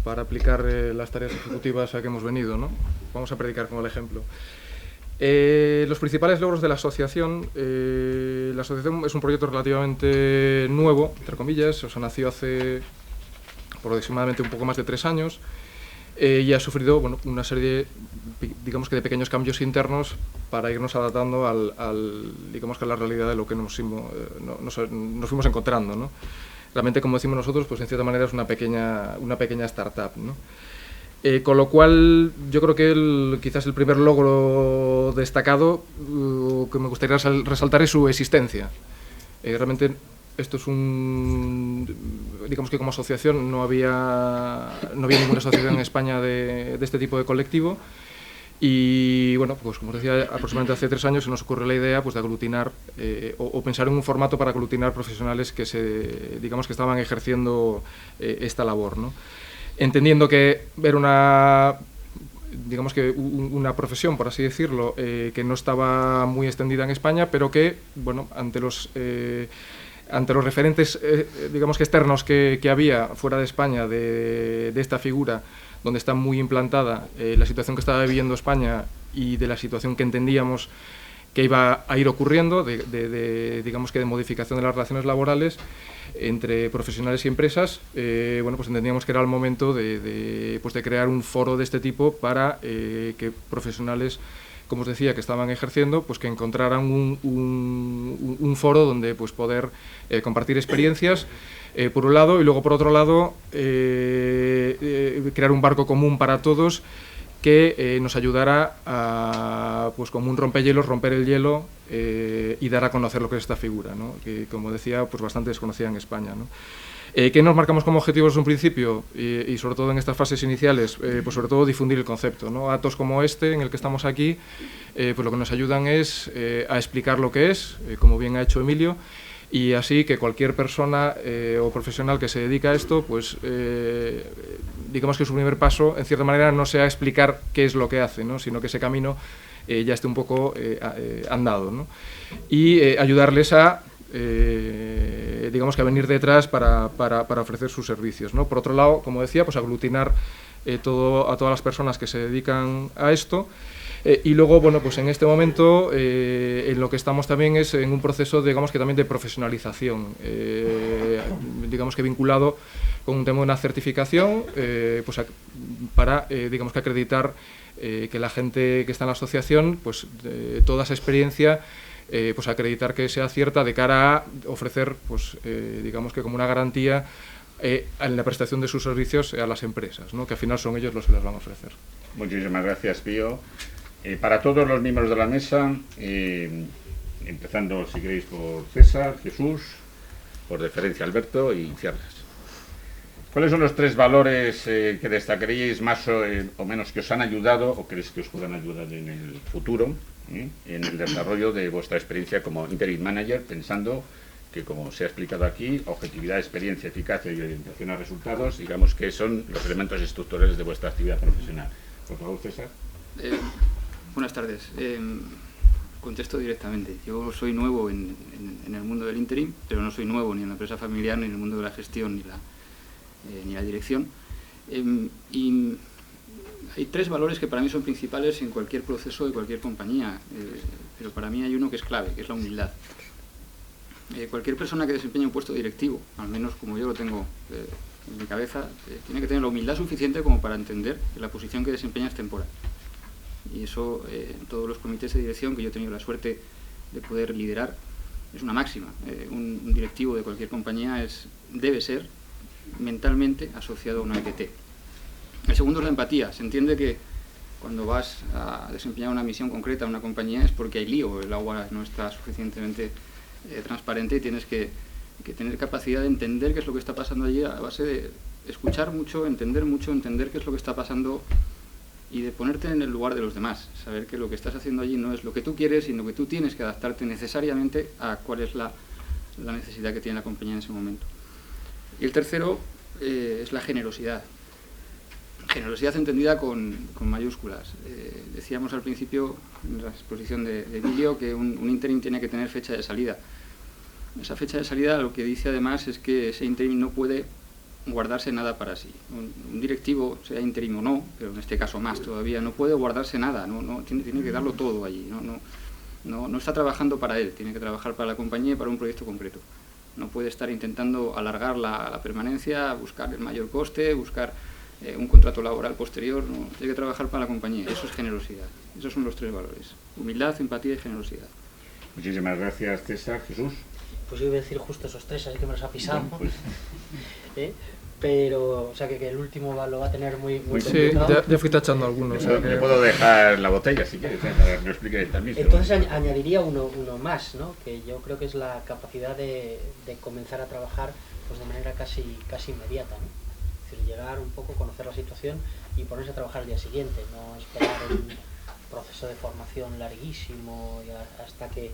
para aplicar las tareas ejecutivas a que hemos venido, ¿no? Vamos a predicar con el ejemplo. Los principales logros de la asociación es un proyecto relativamente nuevo, entre comillas, o sea, nació hace aproximadamente un poco más de 3 años y ha sufrido una serie, digamos que de pequeños cambios internos para irnos adaptando digamos que a la realidad de lo que nos fuimos encontrando, ¿no? Realmente, como decimos nosotros, pues en cierta manera es una pequeña startup, ¿no? Con lo cual, yo creo que quizás el primer logro destacado que me gustaría resaltar es su existencia. Realmente esto es digamos que como asociación no había ninguna asociación en España de este tipo de colectivo y bueno, pues como os decía, aproximadamente hace 3 años se nos ocurrió la idea pues de aglutinar o pensar en un formato para aglutinar profesionales que digamos que estaban ejerciendo esta labor, ¿no? Entendiendo que era digamos que una profesión, por así decirlo, que no estaba muy extendida en España, pero que, bueno, ante los referentes, digamos que externos que había fuera de España de esta figura, donde está muy implantada la situación que estaba viviendo España y de la situación que entendíamos que iba a ir ocurriendo, digamos que de modificación de las relaciones laborales entre profesionales y empresas, pues entendíamos que era el momento de crear un foro de este tipo para que profesionales, como os decía, que estaban ejerciendo, pues que encontraran un foro donde pues poder compartir experiencias, por un lado, y luego por otro lado crear un barco común para todos que nos ayudara a, pues como un rompehielos, romper el hielo y dar a conocer lo que es esta figura, ¿no? Que, como decía, pues bastante desconocida en España, ¿no? ¿Qué nos marcamos como objetivos desde un principio y sobre todo en estas fases iniciales? Pues sobre todo difundir el concepto, ¿no? Actos como este, en el que estamos aquí, pues lo que nos ayudan es a explicar lo que es, como bien ha hecho Emilio, y así que cualquier persona o profesional que se dedica a esto, pues digamos que su primer paso, en cierta manera, no sea explicar qué es lo que hace, ¿no? Sino que ese camino ya esté un poco andado, ¿no? Y ayudarles a digamos que a venir detrás para ofrecer sus servicios, ¿no? Por otro lado, como decía, pues aglutinar a todas las personas que se dedican a esto. Y luego, bueno, pues en este momento en lo que estamos también es en un proceso, digamos que también de profesionalización, digamos que vinculado con un tema de una certificación, pues para, digamos que acreditar que la gente que está en la asociación, pues toda esa experiencia, pues acreditar que sea cierta de cara a ofrecer, pues digamos que como una garantía en la prestación de sus servicios a las empresas, ¿no? Que al final son ellos los que las van a ofrecer. Muchísimas gracias, Pío. Para todos los miembros de la mesa, empezando, si queréis, por César, Jesús, por deferencia Alberto y Cierras. ¿Cuáles son los 3 valores que destacaríais más o menos que os han ayudado o creéis que os puedan ayudar en el futuro, en el desarrollo de vuestra experiencia como Interim Manager, pensando que, como se ha explicado aquí, objetividad, experiencia, eficacia y orientación a resultados, digamos que son los elementos estructurales de vuestra actividad profesional? Por favor, César. Buenas tardes. Contesto directamente. Yo soy nuevo en el mundo del interim, pero no soy nuevo ni en la empresa familiar, ni en el mundo de la gestión, ni la dirección. Y hay 3 valores que para mí son principales en cualquier proceso de cualquier compañía, pero para mí hay uno que es clave, que es la humildad. Cualquier persona que desempeñe un puesto directivo, al menos como yo lo tengo en mi cabeza, tiene que tener la humildad suficiente como para entender que la posición que desempeña es temporal. Y eso en todos los comités de dirección que yo he tenido la suerte de poder liderar es una máxima. Un directivo de cualquier compañía debe ser mentalmente asociado a una EPT. El segundo es la empatía. Se entiende que cuando vas a desempeñar una misión concreta en una compañía es porque hay lío, el agua no está suficientemente transparente y tienes que tener capacidad de entender qué es lo que está pasando allí a base de escuchar mucho, entender qué es lo que está pasando y de ponerte en el lugar de los demás, saber que lo que estás haciendo allí no es lo que tú quieres, sino que tú tienes que adaptarte necesariamente a cuál es la la necesidad que tiene la compañía en ese momento. Y el tercero es la generosidad. Generosidad entendida con mayúsculas. Decíamos al principio, en la exposición de Emilio, que un interim tiene que tener fecha de salida. Esa fecha de salida lo que dice además es que ese interim no puede guardarse nada para sí. Un directivo, sea interim o no, pero en este caso más todavía, no puede guardarse nada, tiene que darlo todo allí. No está trabajando para él, tiene que trabajar para la compañía y para un proyecto concreto. No puede estar intentando alargar la permanencia, buscar el mayor coste, buscar un contrato laboral posterior. No, tiene que trabajar para la compañía. Eso es generosidad. Esos son los tres valores: humildad, empatía y generosidad. Muchísimas gracias, César. Jesús. Pues yo iba a decir justo esos tres, así que me los ha pisado. Bueno, pues. Pero, o sea, que el último lo va a tener muy Sí, complicado. ya fui tachando algunos. Le puedo dejar la botella si quieres, a ver, lo explique también. Entonces añadiría uno más, ¿no? Que yo creo que es la capacidad de comenzar a trabajar pues de manera casi inmediata, ¿no? Es decir, llegar un poco, conocer la situación y ponerse a trabajar al día siguiente, no esperar un proceso de formación larguísimo hasta que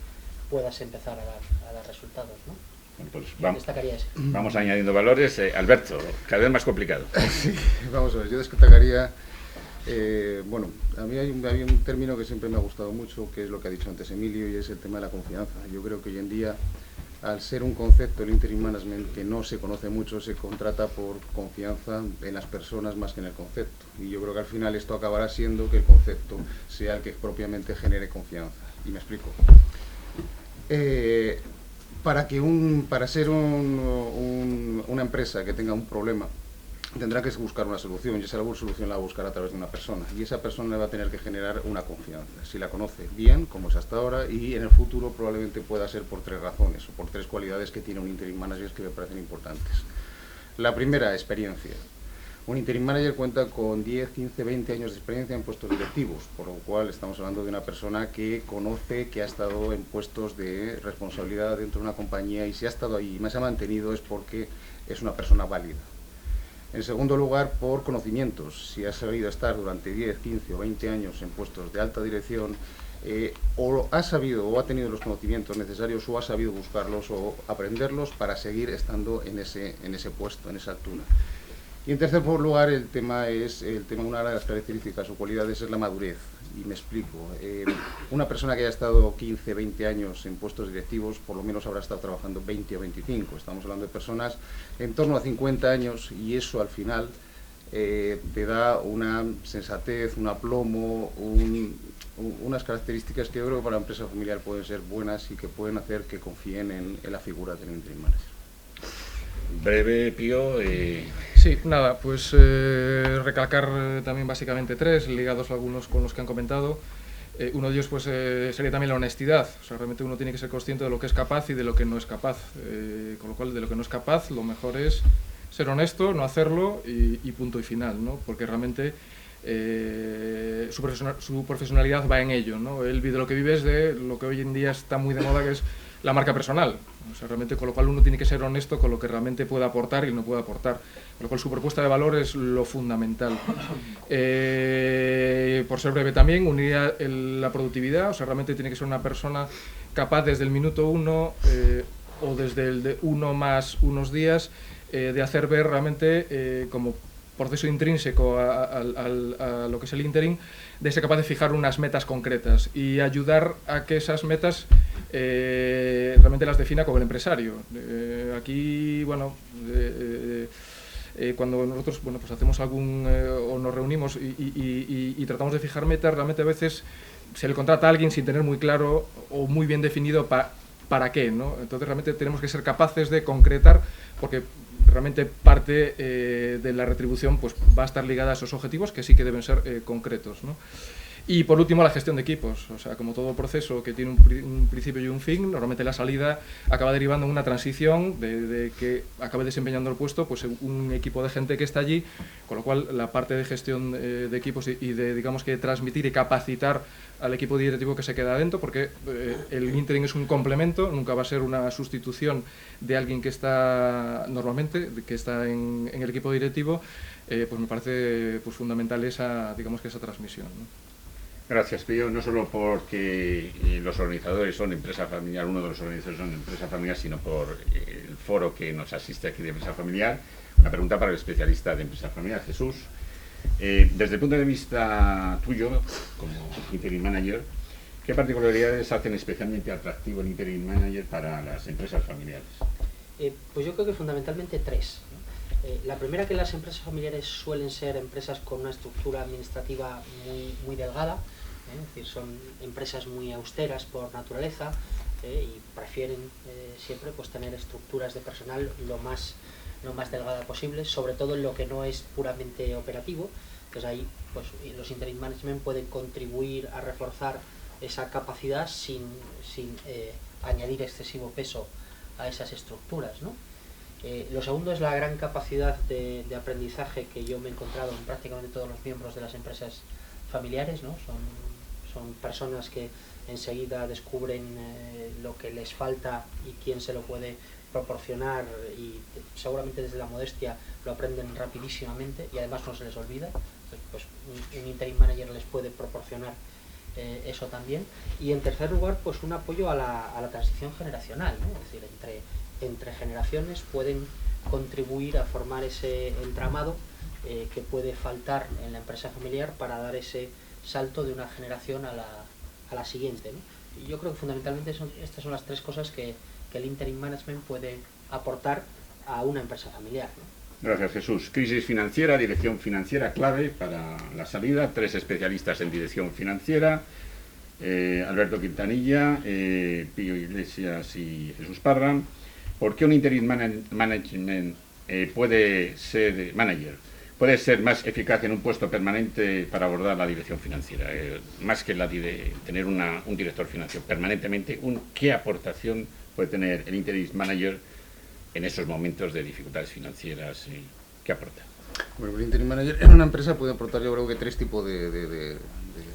puedas empezar a dar resultados, ¿no? Bueno, pues Destacaría ese. vamos añadiendo valores. Alberto, cada vez más complicado. Sí, vamos a ver, yo destacaría, bueno, a mí hay un término que siempre me ha gustado mucho, que es lo que ha dicho antes Emilio, y es el tema de la confianza. Yo creo que hoy en día, al ser un concepto, el interim management, que no se conoce mucho, se contrata por confianza en las personas más que en el concepto. Y yo creo que al final esto acabará siendo que el concepto sea el que propiamente genere confianza. Y me explico. Para ser una empresa que tenga un problema, tendrá que buscar una solución, y esa solución la va a buscar a través de una persona, y esa persona le va a tener que generar una confianza, si la conoce bien, como es hasta ahora, y en el futuro probablemente pueda ser por tres razones, o por tres cualidades que tiene un interim manager que me parecen importantes. La primera, experiencia. Un interim manager cuenta con 10, 15, 20 años de experiencia en puestos directivos, por lo cual estamos hablando de una persona que conoce, que ha estado en puestos de responsabilidad dentro de una compañía, y si ha estado ahí y más se ha mantenido es porque es una persona válida. En segundo lugar, por conocimientos. Si ha sabido estar durante 10, 15 o 20 años en puestos de alta dirección, o ha sabido o ha tenido los conocimientos necesarios o ha sabido buscarlos o aprenderlos para seguir estando en ese puesto, en esa altura. Y en tercer lugar, una de las características o cualidades es la madurez. Y me explico. Una persona que haya estado 15, 20 años en puestos directivos, por lo menos habrá estado trabajando 20 o 25. Estamos hablando de personas en torno a 50 años, y eso al final te da una sensatez, un aplomo, unas características que yo creo que para la empresa familiar pueden ser buenas y que pueden hacer que confíen en la figura del interim manager. Breve, Pío. Sí, nada, pues recalcar también básicamente tres, ligados algunos con los que han comentado. Uno de ellos pues sería también la honestidad. O sea, realmente uno tiene que ser consciente de lo que es capaz y de lo que no es capaz. Con lo cual, de lo que no es capaz, lo mejor es ser honesto, no hacerlo y punto y final, ¿no? Porque realmente su profesionalidad va en ello, ¿no? Él vive lo que vive es de lo que hoy en día está muy de moda, que es la marca personal. O sea, realmente, con lo cual uno tiene que ser honesto con lo que realmente puede aportar y no puede aportar. Con lo cual su propuesta de valor es lo fundamental. Por ser breve también, uniría la productividad. O sea, realmente tiene que ser una persona capaz desde el minuto 1 o desde el de 1 más unos días de hacer ver realmente como proceso intrínseco a lo que es el interim, de ser capaz de fijar unas metas concretas y ayudar a que esas metas realmente las defina con el empresario. Aquí, bueno, cuando nosotros pues hacemos o nos reunimos y tratamos de fijar metas, realmente a veces se le contrata a alguien sin tener muy claro o muy bien definido para qué, ¿no? Entonces realmente tenemos que ser capaces de concretar, porque realmente parte de la retribución pues va a estar ligada a esos objetivos que sí que deben ser concretos, ¿no? Y por último, la gestión de equipos. O sea, como todo proceso que tiene un principio y un fin, normalmente la salida acaba derivando en una transición de que acabe desempeñando el puesto pues un equipo de gente que está allí, con lo cual la parte de gestión de equipos y de, digamos, que transmitir y capacitar al equipo directivo que se queda dentro, porque el interim es un complemento, nunca va a ser una sustitución de alguien que está normalmente, que está en el equipo directivo. Pues me parece pues fundamental esa, digamos, que esa transmisión, ¿no? Gracias, Pío. No solo porque los organizadores son empresa familiar, uno de los organizadores son empresa familiar, sino por el foro que nos asiste aquí de empresa familiar. Una pregunta para el especialista de empresa familiar, Jesús. Desde el punto de vista tuyo, como interim manager, ¿qué particularidades hacen especialmente atractivo el interim manager para las empresas familiares? Pues yo creo que fundamentalmente tres, ¿no? La primera, que las empresas familiares suelen ser empresas con una estructura administrativa muy delgada, es decir, son empresas muy austeras por naturaleza, y prefieren siempre pues tener estructuras de personal lo más delgada posible, sobre todo en lo que no es puramente operativo. Entonces ahí pues los interim management pueden contribuir a reforzar esa capacidad sin añadir excesivo peso a esas estructuras, ¿no? Lo segundo es la gran capacidad de aprendizaje que yo me he encontrado en prácticamente todos los miembros de las empresas familiares, ¿no? Son personas que enseguida descubren lo que les falta y quién se lo puede proporcionar, y seguramente desde la modestia lo aprenden rapidísimamente y además no se les olvida. Pues un interim manager les puede proporcionar eso también. Y en tercer lugar, pues un apoyo a la transición generacional, ¿no? Es decir, entre generaciones pueden contribuir a formar ese entramado que puede faltar en la empresa familiar para dar ese salto de una generación a la siguiente, ¿no? Y yo creo que fundamentalmente estas son las tres cosas que el interim management puede aportar a una empresa familiar, ¿no? Gracias, Jesús. Crisis financiera, dirección financiera clave para la salida. Tres especialistas en dirección financiera: Alberto Quintanilla, Pío Iglesias y Jesús Parra. ¿Por qué un interim management puede ser más eficaz en un puesto permanente para abordar la dirección financiera? Más que tener un director financiero permanentemente, ¿qué aportación puede tener el interim manager en esos momentos de dificultades financieras? ¿Qué aporta? Bueno, el interim manager en una empresa puede aportar, yo creo que tres tipos de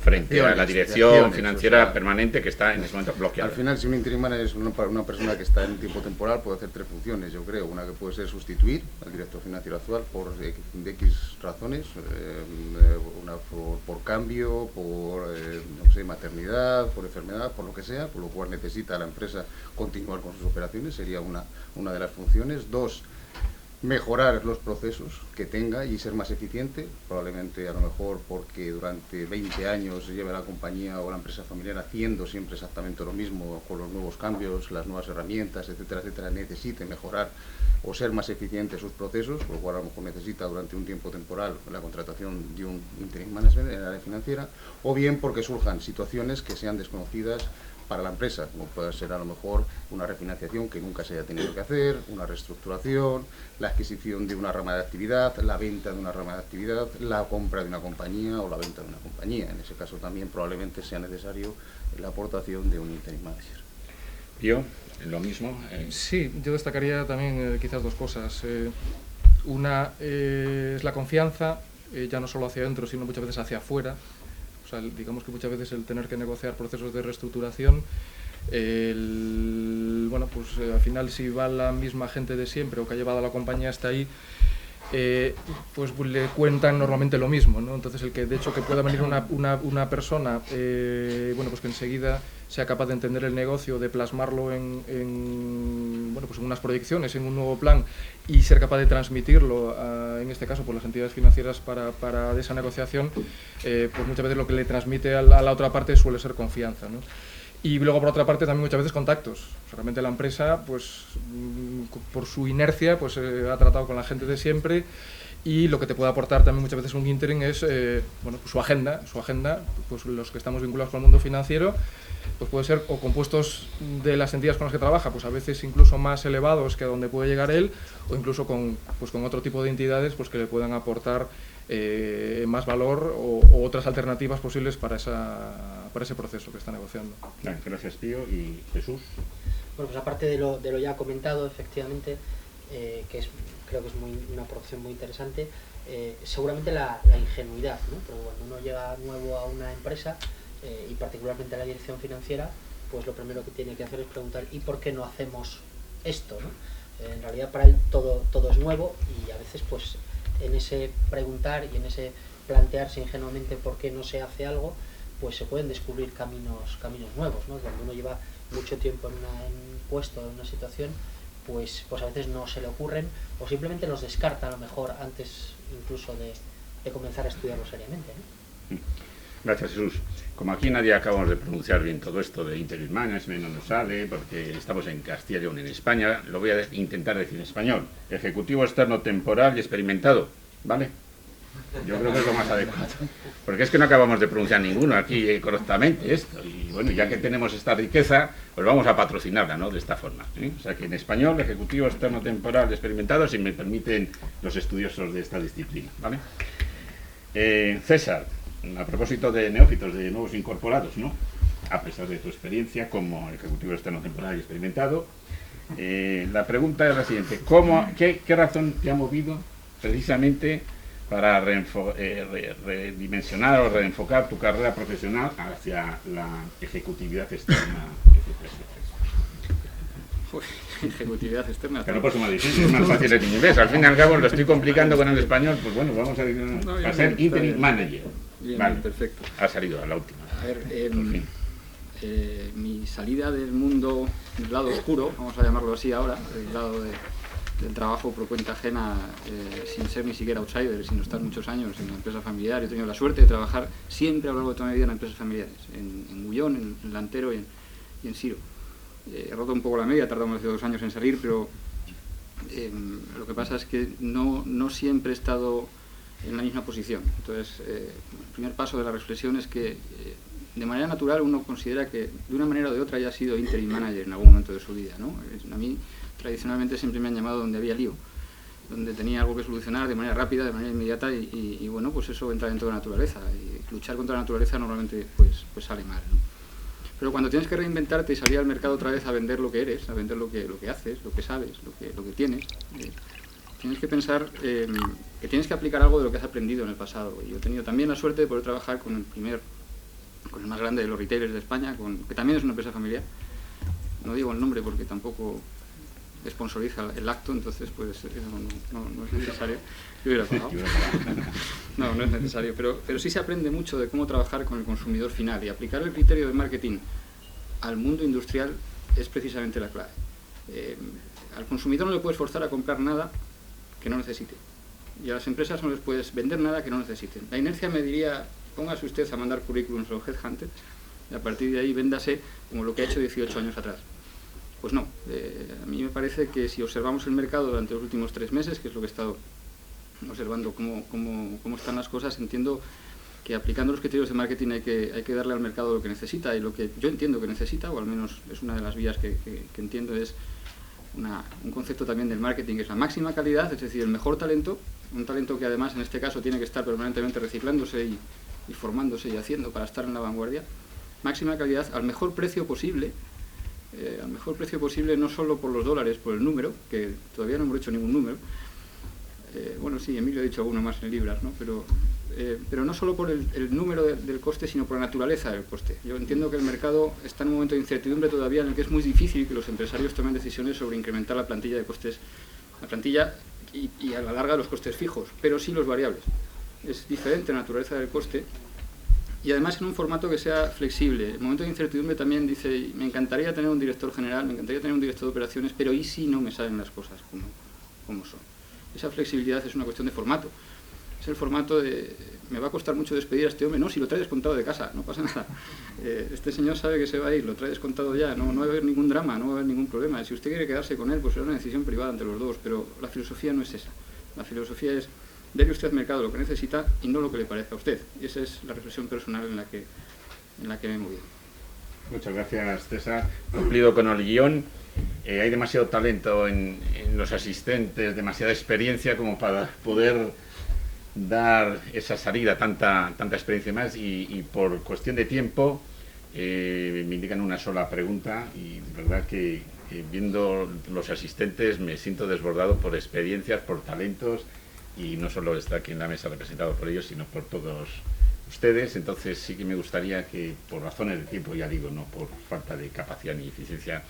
frente a la dirección financiera, o sea, permanente, que está en ese momento bloqueada. Al final, si un interim manager es una persona que está en tiempo temporal, puede hacer tres funciones, yo creo. Una que puede ser sustituir al director financiero actual por X razones, por cambio, por no sé, maternidad, por enfermedad, por lo que sea, por lo cual necesita la empresa continuar con sus operaciones, sería una de las funciones. Dos, mejorar los procesos que tenga y ser más eficiente, probablemente a lo mejor porque durante 20 años lleva la compañía o la empresa familiar haciendo siempre exactamente lo mismo, con los nuevos cambios, las nuevas herramientas, etcétera, etcétera, necesite mejorar o ser más eficiente sus procesos, por lo cual a lo mejor necesita durante un tiempo temporal la contratación de un interim management en el área financiera, o bien porque surjan situaciones que sean desconocidas para la empresa, como puede ser a lo mejor una refinanciación que nunca se haya tenido que hacer, una reestructuración, la adquisición de una rama de actividad, la venta de una rama de actividad, la compra de una compañía o la venta de una compañía. En ese caso también probablemente sea necesario la aportación de un interim manager. Yo, lo mismo. Sí, yo destacaría también quizás dos cosas. Una es la confianza, ya no solo hacia adentro, sino muchas veces hacia afuera. O sea, digamos que muchas veces el tener que negociar procesos de reestructuración, bueno, pues al final si va la misma gente de siempre o que ha llevado a la compañía hasta ahí, pues le cuentan normalmente lo mismo, ¿no? Entonces el que de hecho que pueda venir una persona, bueno, pues que enseguida sea capaz de entender el negocio, de plasmarlo bueno, pues en unas proyecciones, en un nuevo plan, y ser capaz de transmitirlo, en este caso por las entidades financieras para esa negociación, pues muchas veces lo que le transmite a la otra parte suele ser confianza, ¿no? Y luego por otra parte también muchas veces contactos. Realmente la empresa, pues por su inercia, pues ha tratado con la gente de siempre, y lo que te puede aportar también muchas veces un interim es bueno, pues su agenda, pues los que estamos vinculados con el mundo financiero, pues puede ser o compuestos de las entidades con las que trabaja, pues a veces incluso más elevados que a donde puede llegar él, o incluso con otro tipo de entidades pues que le puedan aportar más valor o otras alternativas posibles para ese proceso que está negociando. Gracias, Pío. ¿Y Jesús? Bueno, pues aparte de lo ya comentado, efectivamente, que creo que es una aportación muy interesante, seguramente la ingenuidad, ¿no? Pero cuando uno llega nuevo a una empresa, y particularmente a la dirección financiera, pues lo primero que tiene que hacer es preguntar ¿y por qué no hacemos esto?, ¿no? En realidad para él todo es nuevo, y a veces pues en ese preguntar y en ese plantearse ingenuamente por qué no se hace algo, pues se pueden descubrir caminos nuevos, ¿no? Cuando uno lleva mucho tiempo en un puesto, en una situación, pues a veces no se le ocurren o simplemente los descarta a lo mejor antes incluso de comenzar a estudiarlo seriamente, ¿no? Gracias, Jesús. Como aquí nadie acabamos de pronunciar bien todo esto de interim management, no nos sale, porque estamos en Castilla y León, en España, lo voy a intentar decir en español. Ejecutivo externo temporal y experimentado, ¿vale? Yo creo que es lo más adecuado. Porque es que no acabamos de pronunciar ninguno aquí correctamente esto. Y bueno, ya que tenemos esta riqueza, pues vamos a patrocinarla, ¿no? De esta forma, ¿eh? O sea que en español, ejecutivo externo temporal y experimentado, si me permiten los estudiosos de esta disciplina, ¿vale? César, a propósito de neófitos, de nuevos incorporados, ¿no? A pesar de tu experiencia como ejecutivo externo temporal y experimentado, la pregunta es la siguiente: ¿qué razón te ha movido precisamente para redimensionar o reenfocar tu carrera profesional hacia la ejecutividad externa? Ejecutividad externa. Que no por eso más difícil, es más fácil en inglés. Al fin y al cabo lo estoy complicando con el español, pues bueno, vamos a ser interim manager. Bien, vale. Perfecto. Ha salido a la última. A ver, mi salida del mundo, del lado oscuro, vamos a llamarlo así ahora, del lado del trabajo por cuenta ajena, sin ser ni siquiera outsider, sin estar muchos años en la empresa familiar. Yo he tenido la suerte de trabajar siempre a lo largo de toda mi vida en empresas familiares, en Gullón, en Lantero y en Siro. He roto un poco la media, he tardado más de 2 años en salir, pero lo que pasa es que no siempre he estado en la misma posición. Entonces, el primer paso de la reflexión es que de manera natural uno considera que de una manera o de otra ya ha sido interim manager en algún momento de su vida, ¿no? A mí tradicionalmente siempre me han llamado donde había lío, donde tenía algo que solucionar de manera rápida, de manera inmediata y bueno, pues eso entra dentro de la naturaleza, y luchar contra la naturaleza normalmente pues sale mal, ¿no? Pero cuando tienes que reinventarte y salir al mercado otra vez a vender lo que eres, a vender lo que haces, lo que sabes, lo que tienes, tienes que pensar que tienes que aplicar algo de lo que has aprendido en el pasado. Y yo he tenido también la suerte de poder trabajar con el más grande de los retailers de España, que también es una empresa familiar. No digo el nombre porque tampoco sponsoriza el acto, entonces pues no es necesario. Yo hubiera pagado. No es necesario, pero sí se aprende mucho de cómo trabajar con el consumidor final, y aplicar el criterio de marketing al mundo industrial es precisamente la clave. Al consumidor no le puedes forzar a comprar nada que no necesite, y a las empresas no les puedes vender nada que no necesiten. La inercia me diría: póngase usted a mandar currículums a los headhunters y a partir de ahí véndase como lo que ha hecho 18 años atrás. Pues no, a mí me parece que si observamos el mercado durante los últimos 3 meses, que es lo que he estado observando cómo están las cosas, entiendo que aplicando los criterios de marketing hay que darle al mercado lo que necesita, y lo que yo entiendo que necesita, o al menos es una de las vías que entiendo, es un concepto también del marketing, que es la máxima calidad, es decir, el mejor talento, un talento que además en este caso tiene que estar permanentemente reciclándose y formándose y haciendo para estar en la vanguardia. Máxima calidad al mejor precio posible, no solo por los dólares, por el número, que todavía no hemos hecho ningún número. Bueno, sí, Emilio ha dicho alguno más en libras, ¿no? Pero no solo por el número del coste, sino por la naturaleza del coste. Yo entiendo que el mercado está en un momento de incertidumbre todavía, en el que es muy difícil que los empresarios tomen decisiones sobre incrementar la plantilla de costes, y a la larga los costes fijos, pero sí los variables. Es diferente la naturaleza del coste, y además en un formato que sea flexible. El momento de incertidumbre también dice: me encantaría tener un director general, me encantaría tener un director de operaciones, pero ¿y si no me salen las cosas como son? Esa flexibilidad es una cuestión de formato. Es el formato de: me va a costar mucho despedir a este hombre. No, si lo trae descontado de casa, no pasa nada. Este señor sabe que se va a ir, lo trae descontado ya, no va a haber ningún drama, no va a haber ningún problema. Si usted quiere quedarse con él, pues será una decisión privada entre los dos, pero la filosofía no es esa. La filosofía es: dele usted al mercado lo que necesita y no lo que le parezca a usted. Y esa es la reflexión personal en la que me he movido. Muchas gracias, César. Cumplido con el guión. Hay demasiado talento en los asistentes, demasiada experiencia como para poder dar esa salida, tanta experiencia más, y por cuestión de tiempo me indican una sola pregunta, y de verdad que viendo los asistentes me siento desbordado por experiencias, por talentos, y no solo está aquí en la mesa representado por ellos, sino por todos ustedes. Entonces sí que me gustaría que, por razones de tiempo, ya digo, no por falta de capacidad ni eficiencia,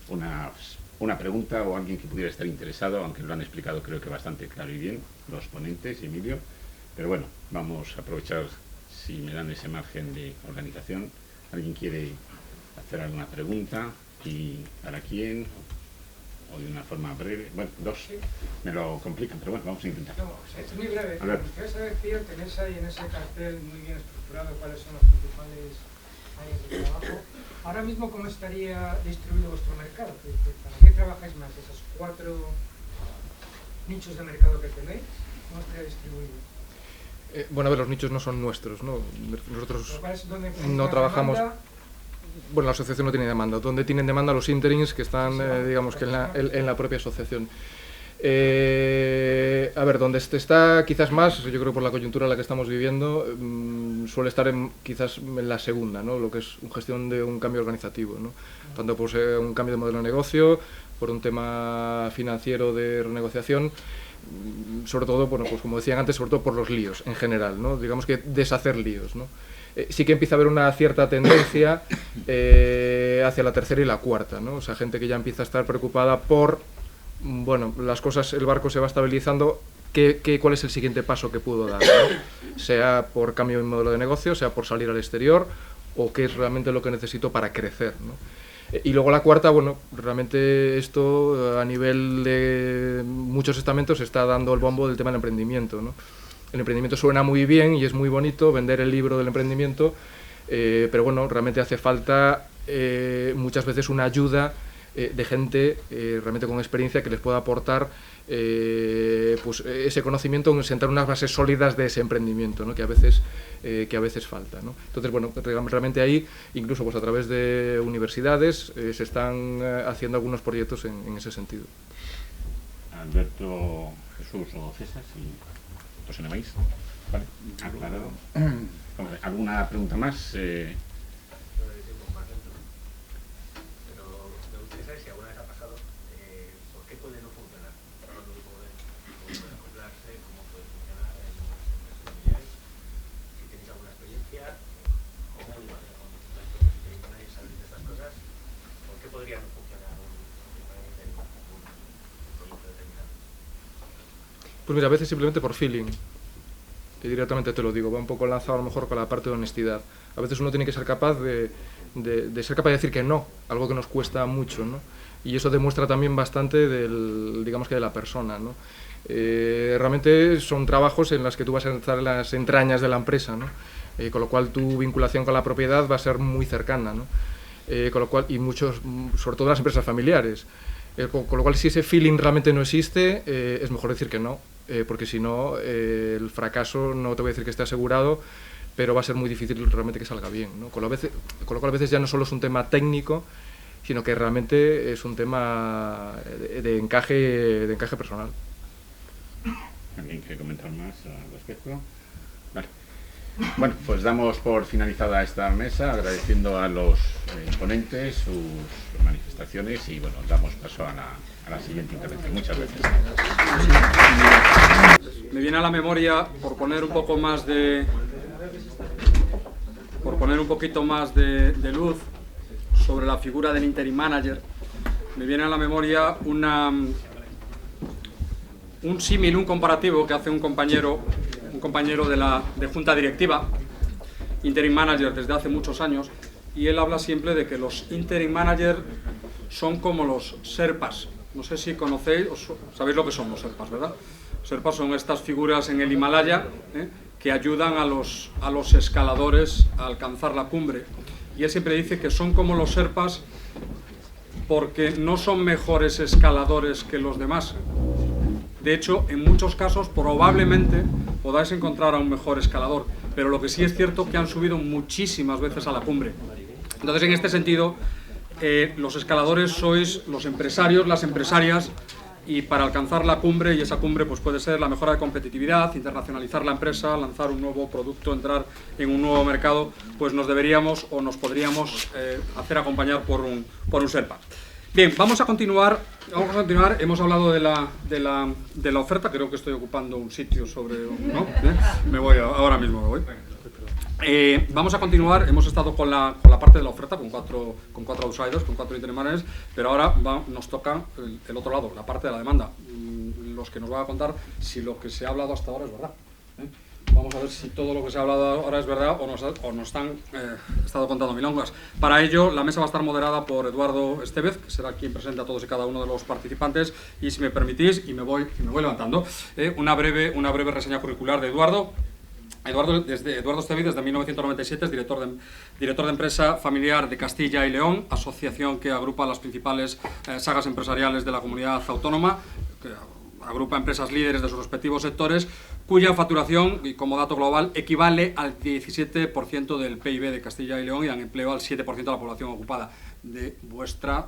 una pregunta o alguien que pudiera estar interesado, aunque lo han explicado creo que bastante claro y bien los ponentes y Emilio, pero bueno, vamos a aprovechar si me dan ese margen de organización. ¿Alguien quiere hacer alguna pregunta? ¿Y para quién? O de una forma breve. Bueno, dos me lo complican, pero bueno, vamos a intentar. No, es muy breve. A ver. Ustedes decían, tenéis ahí en ese cartel muy bien estructurado cuáles son las principales áreas de trabajo. Ahora mismo, ¿cómo estaría distribuido vuestro mercado? ¿Para qué trabajáis más? ¿Esos 4 nichos de mercado que tenéis? ¿Cómo estaría distribuido? Bueno, a ver, los nichos no son nuestros, ¿no? Nosotros no ¿Dónde trabajamos... demanda? Bueno, la asociación no tiene demanda. Donde tienen demanda los interims que están, digamos, que en la propia asociación. A ver, donde está quizás más, yo creo por la coyuntura en la que estamos viviendo, suele estar quizás en la segunda, ¿no? Lo que es gestión de un cambio organizativo, ¿no? Tanto por ser un cambio de modelo de negocio, por un tema financiero de renegociación, sobre todo, bueno, pues como decían antes, sobre todo por los líos en general, ¿no? Digamos que deshacer líos, ¿no? Sí que empieza a haber una cierta tendencia hacia la tercera y la cuarta, ¿no? O sea, gente que ya empieza a estar preocupada por, bueno, las cosas, el barco se va estabilizando, ¿cuál es el siguiente paso que puedo dar, ¿no? Sea por cambio de modelo de negocio, sea por salir al exterior, o qué es realmente lo que necesito para crecer, ¿no? Y luego la cuarta, bueno, realmente esto a nivel de muchos estamentos está dando el bombo del tema del emprendimiento, ¿no? El emprendimiento suena muy bien y es muy bonito vender el libro del emprendimiento, pero bueno, realmente hace falta muchas veces una ayuda de gente realmente con experiencia que les pueda aportar pues ese conocimiento, sentar unas bases sólidas de ese emprendimiento, ¿no? que a veces falta, ¿no? Entonces, bueno, realmente ahí, incluso pues a través de universidades, se están haciendo algunos proyectos en ese sentido. Alberto, Jesús o César, si os animáis. Vale, aclarado. ¿Alguna pregunta más? Pues mira, a veces simplemente por feeling, que directamente te lo digo, va un poco lanzado a lo mejor con la parte de honestidad. A veces uno tiene que ser capaz de ser capaz de decir que no, algo que nos cuesta mucho, ¿no? Y eso demuestra también bastante digamos que de la persona, ¿no? Realmente son trabajos en los que tú vas a estar en las entrañas de la empresa, ¿no? Con lo cual tu vinculación con la propiedad va a ser muy cercana, ¿no? Con lo cual, y muchos, sobre todo las empresas familiares, con lo cual si ese feeling realmente no existe, es mejor decir que no, porque si no, el fracaso no te voy a decir que esté asegurado, pero va a ser muy difícil realmente que salga bien, ¿no? Con lo cual a veces ya no solo es un tema técnico, sino que realmente es un tema de encaje personal. ¿Alguien quiere comentar más al respecto? Vale. Bueno, pues damos por finalizada esta mesa, agradeciendo a los ponentes sus manifestaciones y bueno, damos paso a la siguiente intervención. Muchas gracias. Me viene a la memoria, por poner un poquito más de luz sobre la figura del interim manager, me viene a la memoria un símil, un comparativo que hace un compañero de junta directiva, interim manager desde hace muchos años, y él habla siempre de que los interim manager son como los Sherpas. No sé si conocéis, sabéis lo que son los Sherpas, ¿verdad? Los Sherpas son estas figuras en el Himalaya que ayudan a los escaladores a alcanzar la cumbre. Y él siempre dice que son como los Sherpas porque no son mejores escaladores que los demás. De hecho, en muchos casos probablemente podáis encontrar a un mejor escalador, pero lo que sí es cierto es que han subido muchísimas veces a la cumbre. Entonces, en este sentido, los escaladores sois los empresarios, las empresarias, y para alcanzar la cumbre, y esa cumbre pues puede ser la mejora de competitividad, internacionalizar la empresa, lanzar un nuevo producto, entrar en un nuevo mercado, pues nos deberíamos o nos podríamos hacer acompañar por un Sherpa. Bien, vamos a continuar. Hemos hablado de la oferta. Creo que estoy ocupando un sitio sobre... ¿no? Me voy, ahora mismo me voy. Vamos a continuar. Hemos estado con la parte de la oferta, con cuatro outsiders, con 4 interim managers, pero ahora nos toca el otro lado, la parte de la demanda. Los que nos van a contar si lo que se ha hablado hasta ahora es verdad. Vamos a ver si todo lo que se ha hablado ahora es verdad o nos han estado contando milongas. Para ello, la mesa va a estar moderada por Eduardo Estevez, que será quien presenta a todos y cada uno de los participantes. Y si me permitís, y me voy levantando, una breve reseña curricular de Eduardo. Eduardo Estevez, desde 1997, es director de empresa familiar de Castilla y León, asociación que agrupa las principales sagas empresariales de la comunidad autónoma, que agrupa empresas líderes de sus respectivos sectores, cuya facturación, y como dato global, equivale al 17% del PIB de Castilla y León y dan empleo al 7% de la población ocupada de vuestra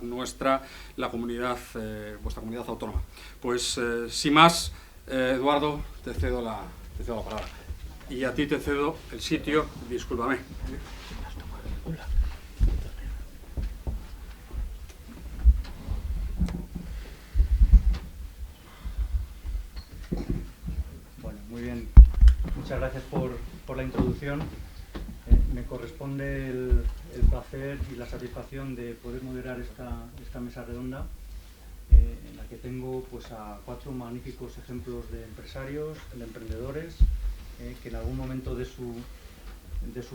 comunidad autónoma. Pues, sin más, Eduardo, te cedo la palabra. Y a ti te cedo el sitio, discúlpame. Bueno, muy bien. Muchas gracias por la introducción. Me corresponde el placer y la satisfacción de poder moderar esta mesa redonda, en la que tengo pues a 4 magníficos ejemplos de empresarios, de emprendedores, que en algún momento de su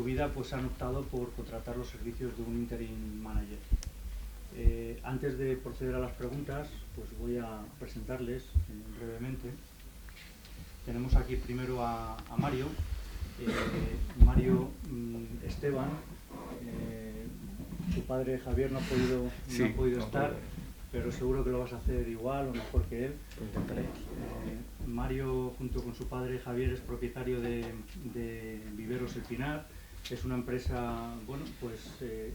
vida pues han optado por contratar los servicios de un interim manager. Antes de proceder a las preguntas, pues voy a presentarles brevemente. Tenemos aquí primero a Mario. Mario Esteban, su padre Javier no ha podido estar, pero seguro que lo vas a hacer igual o mejor que él. Mario, junto con su padre Javier, es propietario de Viveros El Pinar. Es una empresa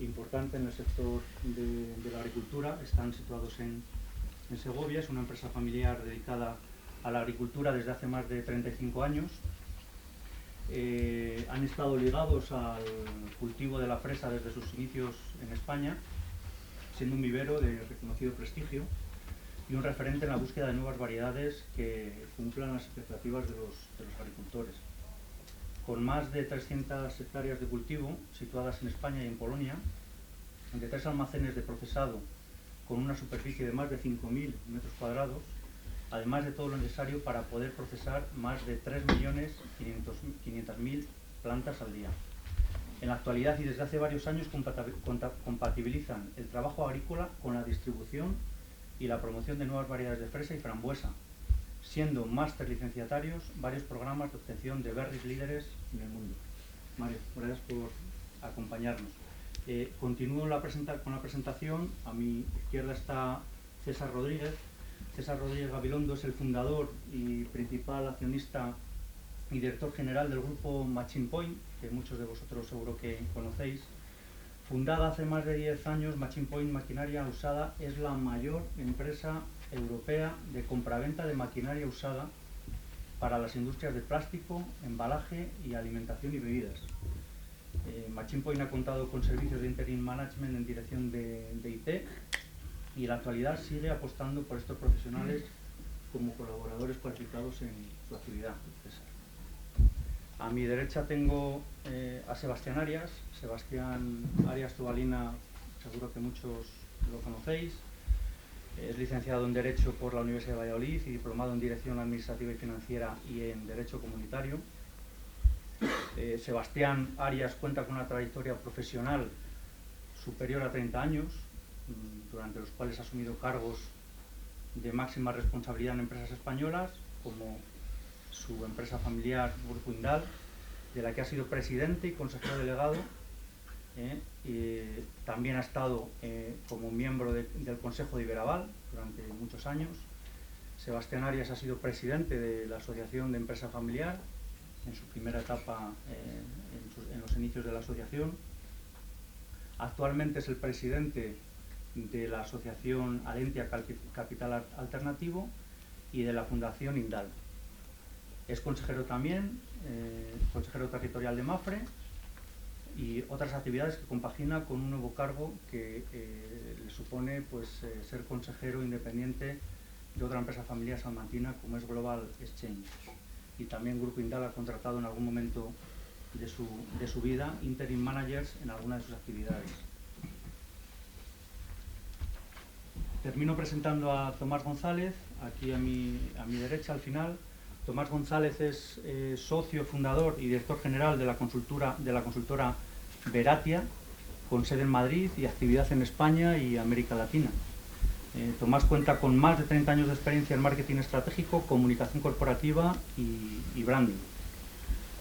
importante en el sector de la agricultura. Están situados en Segovia. Es una empresa familiar dedicada a la agricultura desde hace más de 35 años. Han estado ligados al cultivo de la fresa desde sus inicios en España, siendo un vivero de reconocido prestigio y un referente en la búsqueda de nuevas variedades que cumplan las expectativas de los agricultores. Con más de 300 hectáreas de cultivo situadas en España y en Polonia, de 3 almacenes de procesado con una superficie de más de 5.000 metros cuadrados, además de todo lo necesario para poder procesar más de 3.500.000 plantas al día. En la actualidad y desde hace varios años compatibilizan el trabajo agrícola con la distribución y la promoción de nuevas variedades de fresa y frambuesa, siendo máster licenciatarios varios programas de obtención de berries líderes en el mundo. Mario, gracias por acompañarnos. Continúo con la presentación. A mi izquierda está César Rodríguez. César Rodríguez Gabilondo es el fundador y principal accionista y director general del grupo Machine Point, que muchos de vosotros seguro que conocéis. Fundada hace más de 10 años, Machine Point Maquinaria Usada es la mayor empresa europea de compraventa de maquinaria usada para las industrias de plástico, embalaje y alimentación y bebidas. Machine Point ha contado con servicios de interim management en dirección de IT y en la actualidad sigue apostando por estos profesionales como colaboradores cualificados en su actividad. A mi derecha tengo a Sebastián Arias. Sebastián Arias Tobalina, seguro que muchos lo conocéis. Es licenciado en Derecho por la Universidad de Valladolid y diplomado en Dirección Administrativa y Financiera y en Derecho Comunitario. Sebastián Arias cuenta con una trayectoria profesional superior a 30 años, durante los cuales ha asumido cargos de máxima responsabilidad en empresas españolas, como su empresa familiar Grupo Indal, de la que ha sido presidente y consejero delegado. También ha estado como miembro del Consejo de Iberaval durante muchos años. Sebastián Arias ha sido presidente de la Asociación de Empresa Familiar en su primera etapa en los inicios de la asociación. Actualmente es el presidente de la Asociación Alentia Capital Alternativo y de la Fundación Indal. Es consejero también, consejero territorial de Mafre y otras actividades que compagina con un nuevo cargo que le supone ser consejero independiente de otra empresa familiar salmantina como es Global Exchange. Y también Grupo Indal ha contratado en algún momento de su vida interim managers en alguna de sus actividades. Termino presentando a Tomás González, aquí a mi derecha al final. Tomás González es socio, fundador y director general de la consultora Veratia, con sede en Madrid y actividad en España y América Latina. Tomás cuenta con más de 30 años de experiencia en marketing estratégico, comunicación corporativa y branding.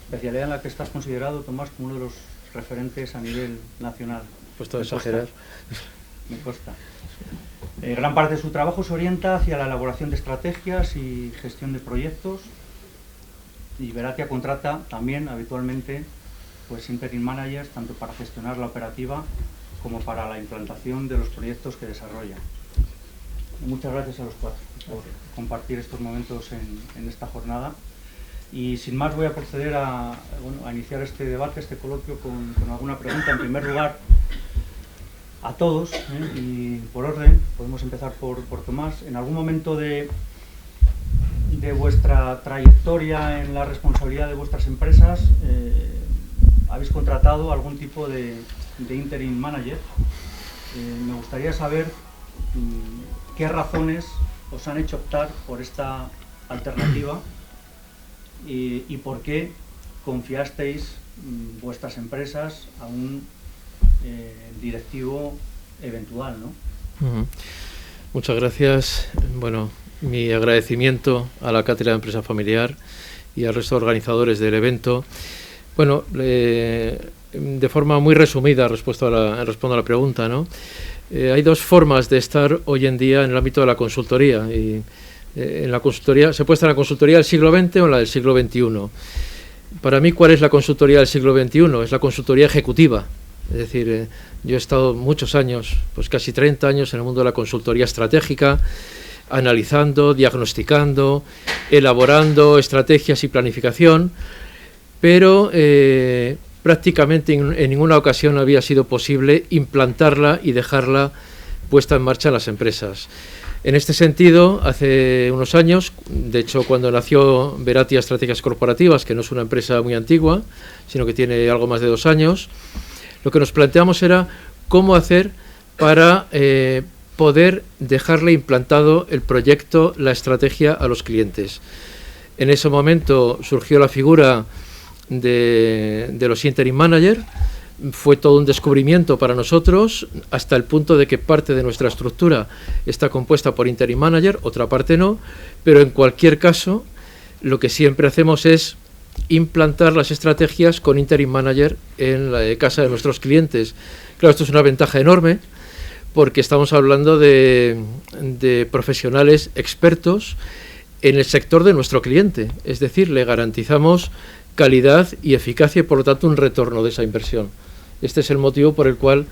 Especialidad en la que estás considerado, Tomás, como uno de los referentes a nivel nacional. Pues todo exagerar. Me consta. Gran parte de su trabajo se orienta hacia la elaboración de estrategias y gestión de proyectos, y Veratia contrata también habitualmente pues interim managers tanto para gestionar la operativa como para la implantación de los proyectos que desarrolla. Muchas gracias a los cuatro por compartir estos momentos en esta jornada, y sin más voy a proceder a iniciar este debate, este coloquio con alguna pregunta. En primer lugar, a todos, y por orden, podemos empezar por Tomás. ¿En algún momento de vuestra trayectoria en la responsabilidad de vuestras empresas habéis contratado algún tipo de interim manager? Me gustaría saber qué razones os han hecho optar por esta alternativa y por qué confiasteis vuestras empresas a un directivo eventual, ¿no? Muchas gracias. Bueno, mi agradecimiento a la Cátedra de Empresa Familiar y al resto de organizadores del evento. Bueno, de forma muy resumida respondo a la pregunta, ¿no? Hay dos formas de estar hoy en día en el ámbito de la consultoría. Y en la consultoría se puede estar en la consultoría del siglo XX o en la del siglo XXI. Para mí, ¿cuál es la consultoría del siglo XXI? Es la consultoría ejecutiva. Es decir, yo he estado muchos años, pues casi 30 años en el mundo de la consultoría estratégica, analizando, diagnosticando, elaborando estrategias y planificación, pero prácticamente en ninguna ocasión había sido posible implantarla y dejarla puesta en marcha en las empresas. En este sentido, hace unos años, de hecho cuando nació Veratia Estrategias Corporativas, que no es una empresa muy antigua, sino que tiene algo más de 2 años, lo que nos planteamos era cómo hacer para poder dejarle implantado el proyecto, la estrategia a los clientes. En ese momento surgió la figura de los interim manager. Fue todo un descubrimiento para nosotros, hasta el punto de que parte de nuestra estructura está compuesta por interim manager, otra parte no, pero en cualquier caso lo que siempre hacemos es implantar las estrategias con interim manager en la casa de nuestros clientes. Claro, esto es una ventaja enorme porque estamos hablando de profesionales expertos en el sector de nuestro cliente, es decir, le garantizamos calidad y eficacia y por lo tanto un retorno de esa inversión. Este es el motivo por el cual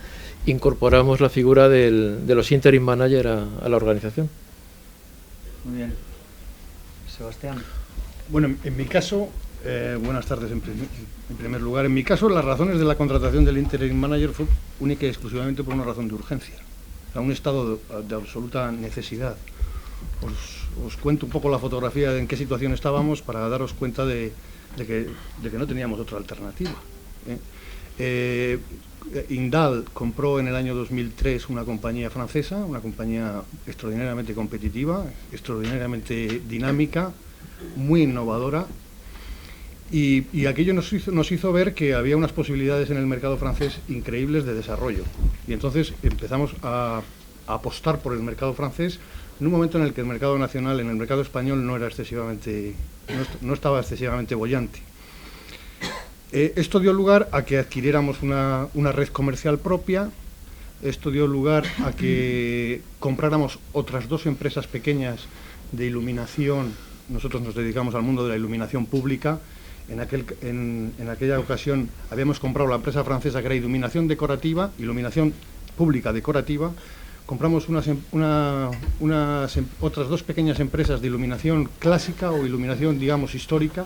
incorporamos la figura de los interim manager a la organización. Muy bien. Sebastián. Bueno, en mi caso, buenas tardes en primer lugar. En mi caso, las razones de la contratación del interim manager fue única y exclusivamente por una razón de urgencia, a un estado de absoluta necesidad. Os cuento un poco la fotografía de en qué situación estábamos para daros cuenta de que no teníamos otra alternativa. Indal compró en el año 2003 una compañía francesa, una compañía extraordinariamente competitiva, extraordinariamente dinámica, muy innovadora, y aquello nos hizo ver que había unas posibilidades en el mercado francés increíbles de desarrollo. Y entonces empezamos a apostar por el mercado francés en un momento en el que el mercado nacional, en el mercado español, no estaba excesivamente boyante. Esto dio lugar a que adquiriéramos una red comercial propia. Esto dio lugar a que compráramos otras 2 empresas pequeñas de iluminación. Nosotros nos dedicamos al mundo de la iluminación pública. En aquella ocasión habíamos comprado la empresa francesa que era iluminación decorativa, iluminación pública decorativa. Compramos otras 2 pequeñas empresas de iluminación clásica o iluminación, digamos, histórica,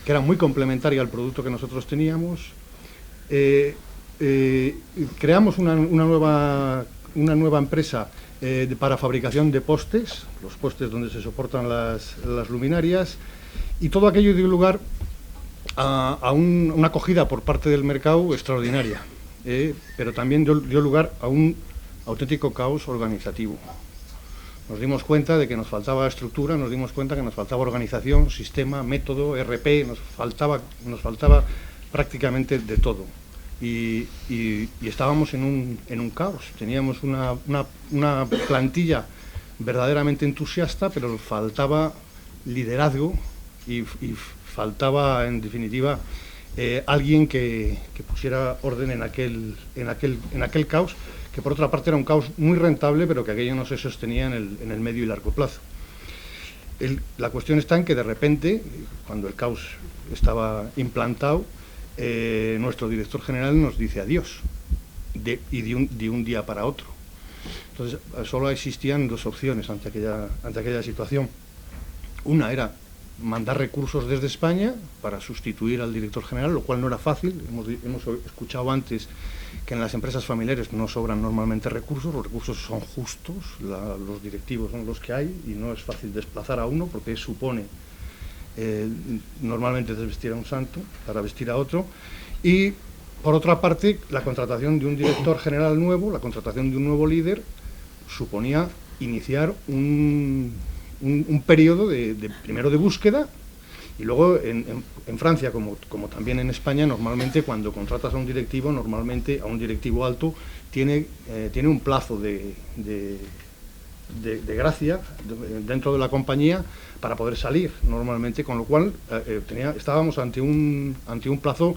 que era muy complementaria al producto que nosotros teníamos. Creamos una nueva empresa para fabricación de postes, los postes donde se soportan las luminarias, y todo aquello dio lugar a una acogida por parte del mercado extraordinaria, pero también dio lugar a un auténtico caos organizativo. Nos dimos cuenta de que nos faltaba estructura, nos dimos cuenta que nos faltaba organización, sistema, método, RP, nos faltaba prácticamente de todo. Y estábamos en un caos. Teníamos una plantilla verdaderamente entusiasta, pero faltaba liderazgo y faltaba, en definitiva, alguien que pusiera orden en aquel caos, que por otra parte era un caos muy rentable, pero que aquello no se sostenía en el medio y largo plazo. La cuestión está en que de repente, cuando el caos estaba implantado, nuestro director general nos dice adiós, de un día para otro. Entonces, solo existían dos opciones ante aquella situación. Una era mandar recursos desde España para sustituir al director general, lo cual no era fácil. Hemos escuchado antes que en las empresas familiares no sobran normalmente recursos, los recursos son justos, los directivos son los que hay y no es fácil desplazar a uno porque supone normalmente desvestir a un santo para vestir a otro. Y por otra parte, la contratación de un director general nuevo, la contratación de un nuevo líder, suponía iniciar un periodo primero de búsqueda, y luego en Francia, como también en España, normalmente cuando contratas a un directivo, normalmente a un directivo alto, tiene un plazo de gracia dentro de la compañía para poder salir normalmente, con lo cual estábamos ante un plazo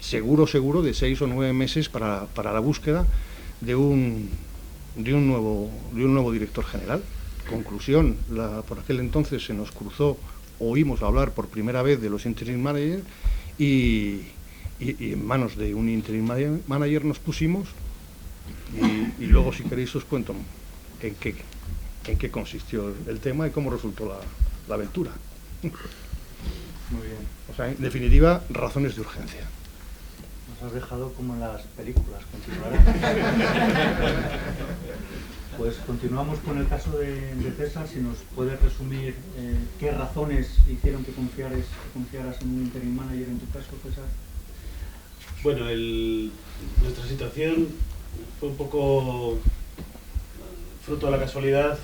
seguro de 6 o 9 meses para la búsqueda de un nuevo director general. Conclusión, por aquel entonces se nos cruzó, oímos hablar por primera vez de los interim managers y en manos de un interim manager nos pusimos y luego, si queréis, os cuento en qué consistió el tema y cómo resultó la aventura. Muy bien. O sea, en definitiva, razones de urgencia. Nos has dejado como en las películas, continuará. Pues continuamos con el caso de César. Si nos puedes resumir qué razones hicieron que confiaras en un interim manager en tu caso, César. Bueno, nuestra situación fue un poco fruto de la casualidad,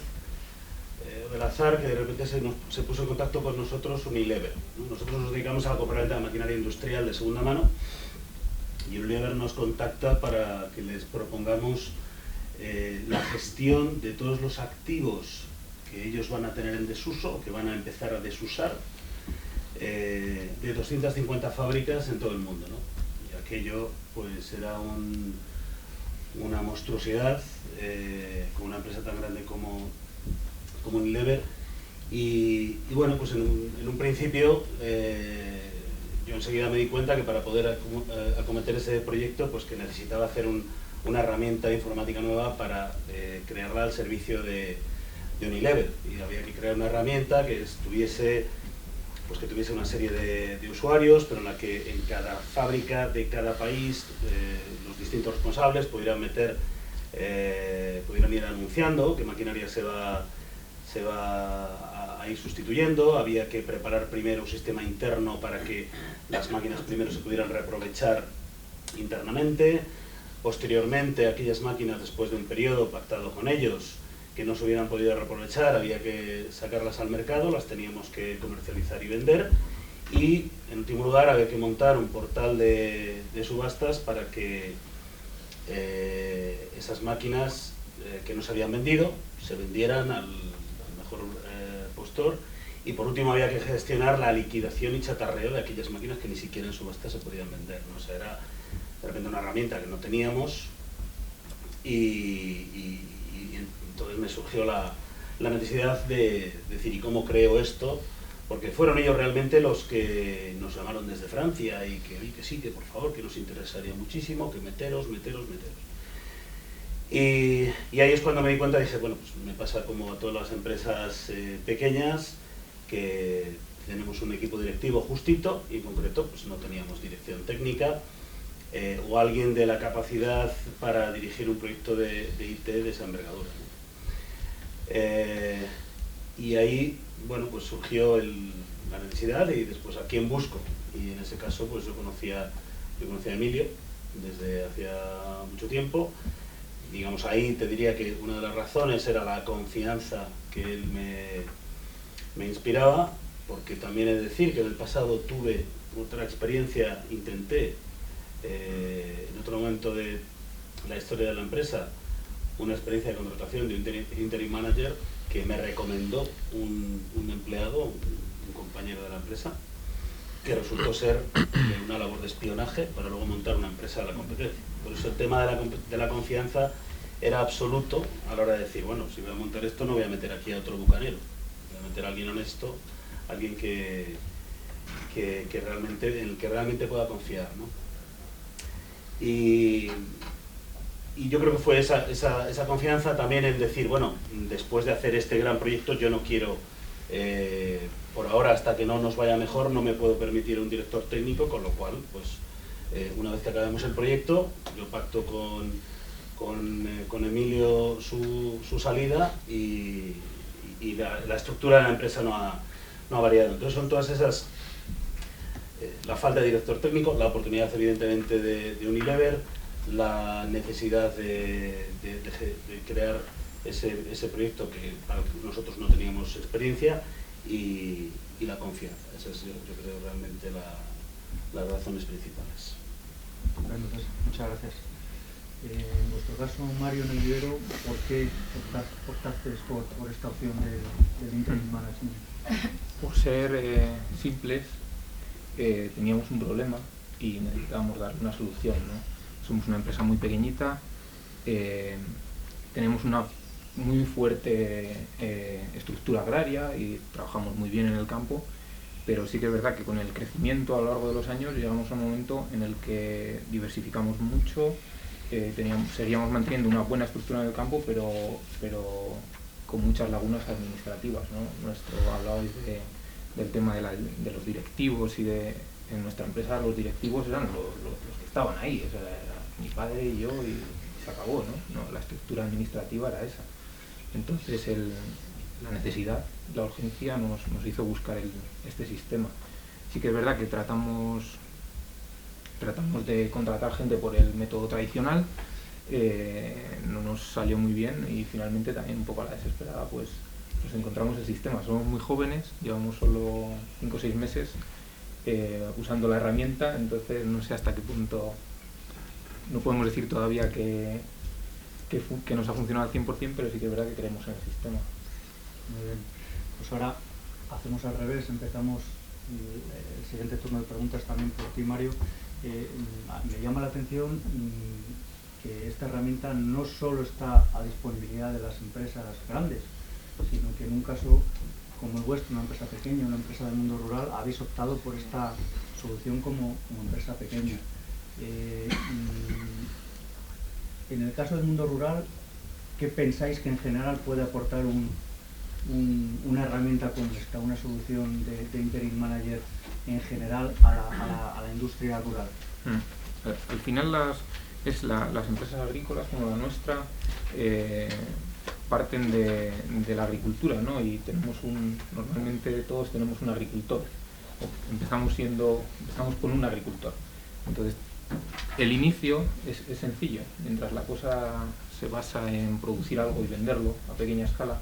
del azar, que de repente se puso en contacto con nosotros Unilever, ¿no? Nosotros nos dedicamos a la compraventa de maquinaria industrial de segunda mano y Unilever nos contacta para que les propongamos la gestión de todos los activos que ellos van a tener en desuso, o que van a empezar a desusar, de 250 fábricas en todo el mundo, ¿no? Y aquello pues era una monstruosidad, con una empresa tan grande como Unilever. Y bueno, pues en un principio yo enseguida me di cuenta que para poder acometer ese proyecto, pues que necesitaba hacer una herramienta informática nueva para crearla al servicio de Unilever, y había que crear una herramienta que tuviese una serie de usuarios, pero en la que en cada fábrica de cada país los distintos responsables pudieran ir anunciando qué maquinaria se va a ir sustituyendo. Había que preparar primero un sistema interno para que las máquinas primero se pudieran reaprovechar internamente. Posteriormente, aquellas máquinas, después de un periodo pactado con ellos, que no se hubieran podido reaprovechar, había que sacarlas al mercado, las teníamos que comercializar y vender. Y, en último lugar, había que montar un portal de subastas para que esas máquinas que no se habían vendido se vendieran al mejor postor. Y, por último, había que gestionar la liquidación y chatarreo de aquellas máquinas que ni siquiera en subastas se podían vender, ¿no? O sea, era de repente una herramienta que no teníamos, y entonces me surgió la necesidad de decir, ¿y cómo creo esto? Porque fueron ellos realmente los que nos llamaron desde Francia y que sí, que por favor, que nos interesaría muchísimo, que meteros. Y ahí es cuando me di cuenta y dije, bueno, pues me pasa como a todas las empresas pequeñas, que tenemos un equipo directivo justito y en concreto pues no teníamos dirección técnica, o alguien de la capacidad para dirigir un proyecto de IT de esa envergadura, ¿no? Y ahí, bueno, pues surgió la necesidad y después a quién busco. Y en ese caso pues yo conocía a Emilio desde hacía mucho tiempo, digamos, ahí te diría que una de las razones era la confianza que él me inspiraba, porque también he de decir que en el pasado tuve otra experiencia, intenté en otro momento de la historia de la empresa, una experiencia de contratación de un interim manager que me recomendó un empleado, un compañero de la empresa, que resultó ser una labor de espionaje para luego montar una empresa de la competencia. Por eso el tema de la confianza era absoluto a la hora de decir, bueno, si voy a montar esto no voy a meter aquí a otro bucanero, voy a meter a alguien honesto, alguien que realmente, en el que realmente pueda confiar, ¿no? Y yo creo que fue esa confianza también en decir, bueno, después de hacer este gran proyecto yo no quiero, por ahora hasta que no nos vaya mejor, no me puedo permitir un director técnico, con lo cual, pues una vez que acabemos el proyecto, yo pacto con Emilio su salida y la estructura de la empresa no ha variado. Entonces son todas esas, la falta de director técnico, la oportunidad evidentemente de Unilever, la necesidad de crear ese proyecto que para el que nosotros no teníamos experiencia y la confianza. Esas yo creo realmente las razones principales. Entonces, muchas gracias. En vuestro caso, Mario, en el vivero, ¿por qué optaste por esta opción del interim management? Por ser simples, teníamos un problema y necesitábamos darle una solución, ¿no? Somos una empresa muy pequeñita, tenemos una muy fuerte estructura agraria y trabajamos muy bien en el campo, pero sí que es verdad que con el crecimiento a lo largo de los años llegamos a un momento en el que diversificamos mucho, seguíamos manteniendo una buena estructura en el campo, pero con muchas lagunas administrativas, ¿no? Hablabais del tema de los directivos y en nuestra empresa los directivos eran los que estaban ahí, o sea, era mi padre y yo y se acabó, ¿no? La estructura administrativa era esa. Entonces la necesidad, la urgencia nos hizo buscar este sistema. Sí que es verdad que tratamos de contratar gente por el método tradicional, no nos salió muy bien y finalmente también un poco a la desesperada pues nos encontramos el sistema. Somos muy jóvenes, llevamos solo 5 o 6 meses usando la herramienta, entonces no sé hasta qué punto, no podemos decir todavía que nos ha funcionado al 100%, pero sí que es verdad que creemos en el sistema. Muy bien, pues ahora hacemos al revés, empezamos el siguiente turno de preguntas también por ti, Mario. Me llama la atención que esta herramienta no solo está a disponibilidad de las empresas grandes, sino que en un caso como el vuestro, una empresa pequeña, una empresa del mundo rural, habéis optado por esta solución como empresa pequeña. En el caso del mundo rural, ¿qué pensáis que en general puede aportar una herramienta como esta, una solución de interim manager en general a la industria rural? Al final las empresas agrícolas como la nuestra parten de la agricultura, ¿no? Y normalmente todos tenemos un agricultor. Empezamos con un agricultor. Entonces, el inicio es sencillo. Mientras la cosa se basa en producir algo y venderlo a pequeña escala,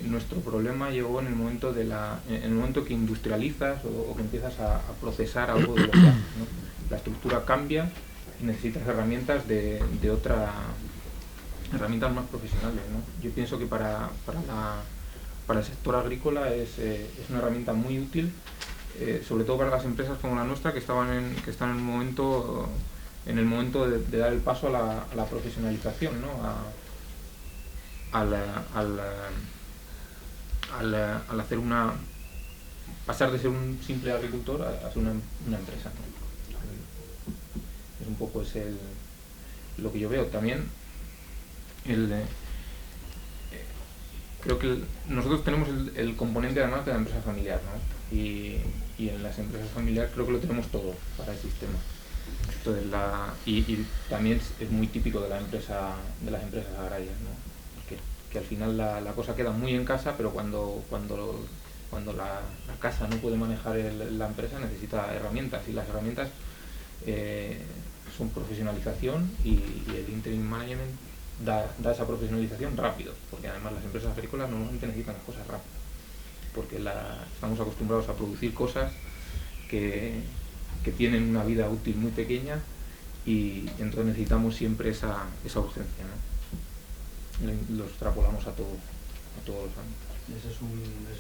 nuestro problema llegó en el momento que industrializas o que empiezas a procesar algo de lo que haces, ¿no? La estructura cambia y necesitas herramientas herramientas más profesionales, ¿no? Yo pienso que para el sector agrícola es una herramienta muy útil, sobre todo para las empresas como la nuestra que están en el momento de dar el paso a la profesionalización, ¿no? Al hacer pasar de ser un simple agricultor a ser una empresa, ¿no? Es un poco lo que yo veo. También creo que nosotros tenemos el componente además de la empresa familiar, ¿no? Y en las empresas familiares creo que lo tenemos todo para el sistema. Entonces y también es muy típico de las empresas agrarias, ¿no? Que al final la cosa queda muy en casa, pero cuando la casa no puede manejar la empresa necesita herramientas, y las herramientas son profesionalización y el interim management da esa profesionalización rápido, porque además las empresas agrícolas normalmente necesitan las cosas rápido, porque estamos acostumbrados a producir cosas que tienen una vida útil muy pequeña y entonces necesitamos siempre esa urgencia, ¿no? Lo extrapolamos a todos los ámbitos. Ese es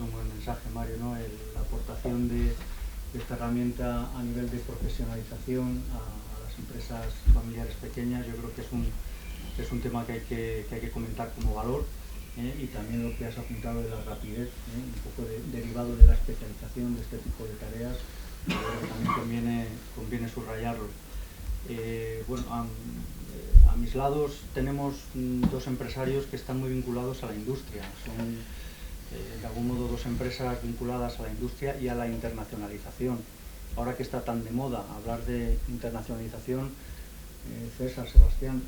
un buen mensaje, Mario, ¿no? La aportación de esta herramienta a nivel de profesionalización a las empresas familiares pequeñas, yo creo que es un tema que hay que comentar como valor, y también lo que has apuntado de la rapidez, un poco derivado de la especialización de este tipo de tareas, también conviene subrayarlo. Bueno, a mis lados tenemos dos empresarios que están muy vinculados a la industria. Son de algún modo dos empresas vinculadas a la industria y a la internacionalización. Ahora que está tan de moda hablar de internacionalización, César, Sebastián,